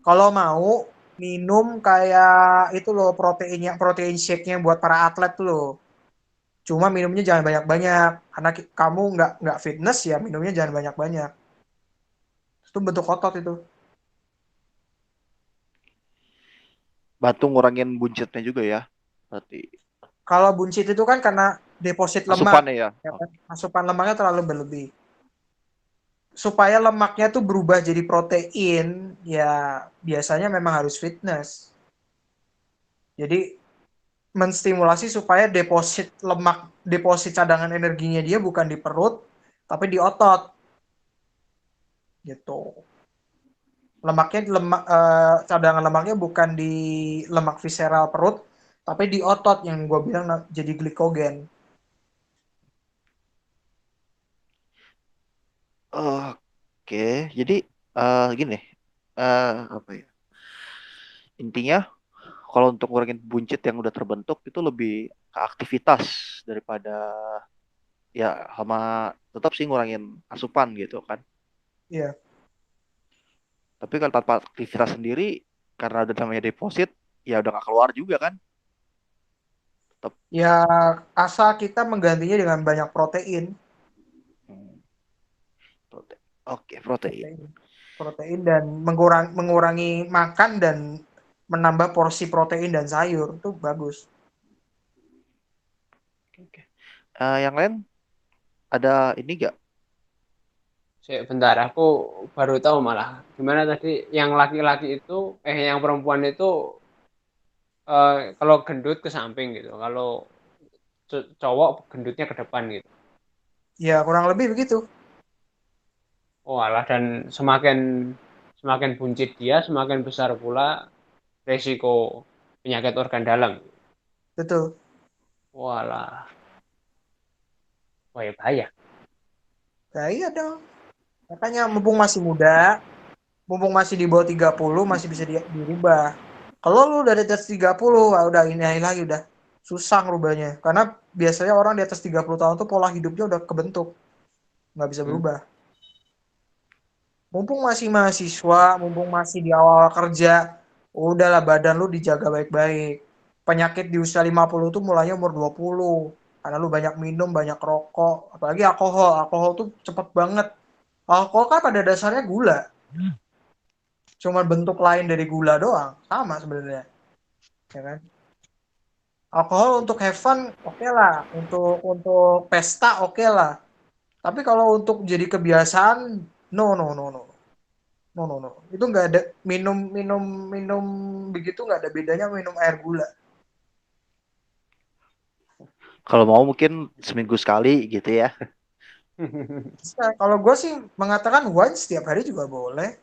Kalau mau minum kayak itu loh, protein shake-nya buat para atlet tuh loh. Cuma minumnya jangan banyak-banyak, karena kamu nggak fitness ya, minumnya jangan banyak-banyak. Itu bentuk otot itu. Bantu ngurangin buncitnya juga ya. Berarti Kalau buncit itu kan karena deposit lemak, asupannya ya. ya kan? Asupan lemaknya terlalu berlebih. Supaya lemaknya tuh berubah jadi protein, ya biasanya memang harus fitness. Jadi menstimulasi supaya deposit cadangan energinya dia bukan di perut, tapi di otot. Gitu. Cadangan lemaknya bukan di lemak visceral perut, tapi di otot yang gue bilang jadi glikogen. Oke, jadi gini, apa ya? Intinya kalau untuk ngurangin buncit yang udah terbentuk itu lebih ke aktivitas daripada ya sama, tetap sih ngurangin asupan gitu kan. Iya. Tapi kalau tanpa aktivitas sendiri karena udah namanya deposit ya udah nggak keluar juga kan. Tetap. Ya asal kita menggantinya dengan banyak protein. Oke, protein. Protein dan mengurangi makan dan menambah porsi protein dan sayur itu bagus. Oke. Yang lain ada ini gak? Bentar, aku baru tahu malah. Gimana tadi yang laki-laki itu, yang perempuan itu kalau gendut ke samping gitu. Kalau cowok gendutnya ke depan gitu. Ya kurang lebih begitu. Oh alah, dan semakin semakin buncit dia, semakin besar pula resiko penyakit organ dalam. Betul. Walah. Oh ya bahaya. Ya iya dong. Makanya mumpung masih muda, mumpung masih di bawah 30 masih bisa dirubah. Kalau lu udah di atas 30, udah ini lagi udah susah ngerubahnya. Karena biasanya orang di atas 30 tahun tuh pola hidupnya udah kebentuk. Nggak bisa berubah. Mumpung masih mahasiswa, mumpung masih di awal kerja, udahlah badan lu dijaga baik-baik. Penyakit di usia 50 tuh mulainya umur 20. Karena lu banyak minum, banyak rokok, apalagi alkohol. Alkohol tuh cepet banget. Alkohol kan pada dasarnya gula. Cuma bentuk lain dari gula doang, sama sebenarnya. Ya kan? Alkohol untuk have fun oke lah, untuk pesta oke lah. Tapi kalau untuk jadi kebiasaan, no no no no. No no no. Itu nggak ada minum minum minum begitu nggak ada bedanya minum air gula. Kalau mau mungkin seminggu sekali gitu ya. Nah, kalau gue sih mengatakan wine setiap hari juga boleh.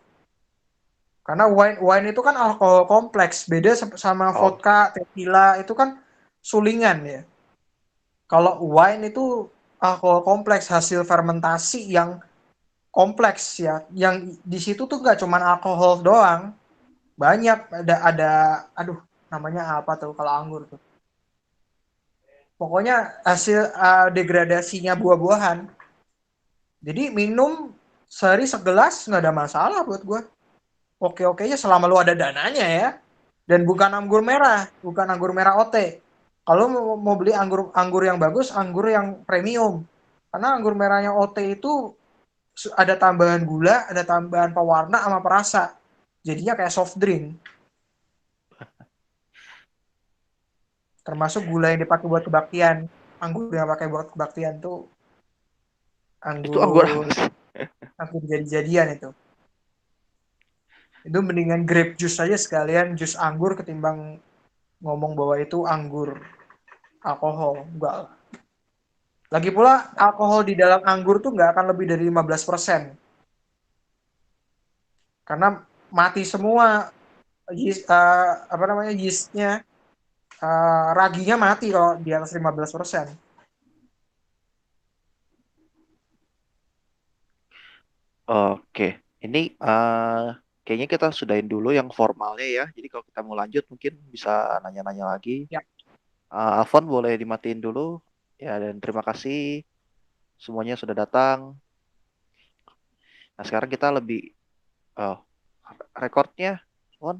Karena wine itu kan alkohol kompleks, beda sama Oh, vodka, tequila itu kan sulingan ya. Kalau wine itu alkohol kompleks hasil fermentasi yang kompleks ya. Yang di situ tuh nggak cuma alkohol doang, banyak ada aduh namanya apa tuh kalau anggur tuh. Pokoknya hasil degradasinya buah-buahan. Jadi minum sehari segelas nggak ada masalah buat gue. Oke-oke aja selama lu ada dananya ya. Dan bukan anggur merah, bukan anggur merah OT. Kalau mau beli anggur yang bagus, anggur yang premium. Karena anggur merahnya OT itu ada tambahan gula, ada tambahan pewarna sama perasa. Jadinya kayak soft drink. Termasuk gula yang dipakai buat kebaktian. Anggur yang pakai buat kebaktian tuh itu anggur apa anggur sih? anggur jadi-jadian itu. Itu mendingan grape juice aja sekalian jus anggur ketimbang ngomong bahwa itu anggur alkohol. Enggak lah. Lagi pula alkohol di dalam anggur tuh nggak akan lebih dari 15%. Karena mati semua apa namanya yeastnya, raginya mati kalau di atas 15%. Oke, ini kayaknya kita sudahin dulu yang formalnya ya. Jadi kalau kita mau lanjut mungkin bisa nanya-nanya lagi. Ya. Alfon boleh dimatiin dulu. Ya, dan terima kasih semuanya sudah datang. Nah, sekarang kita lebih oh, rekornya, Won.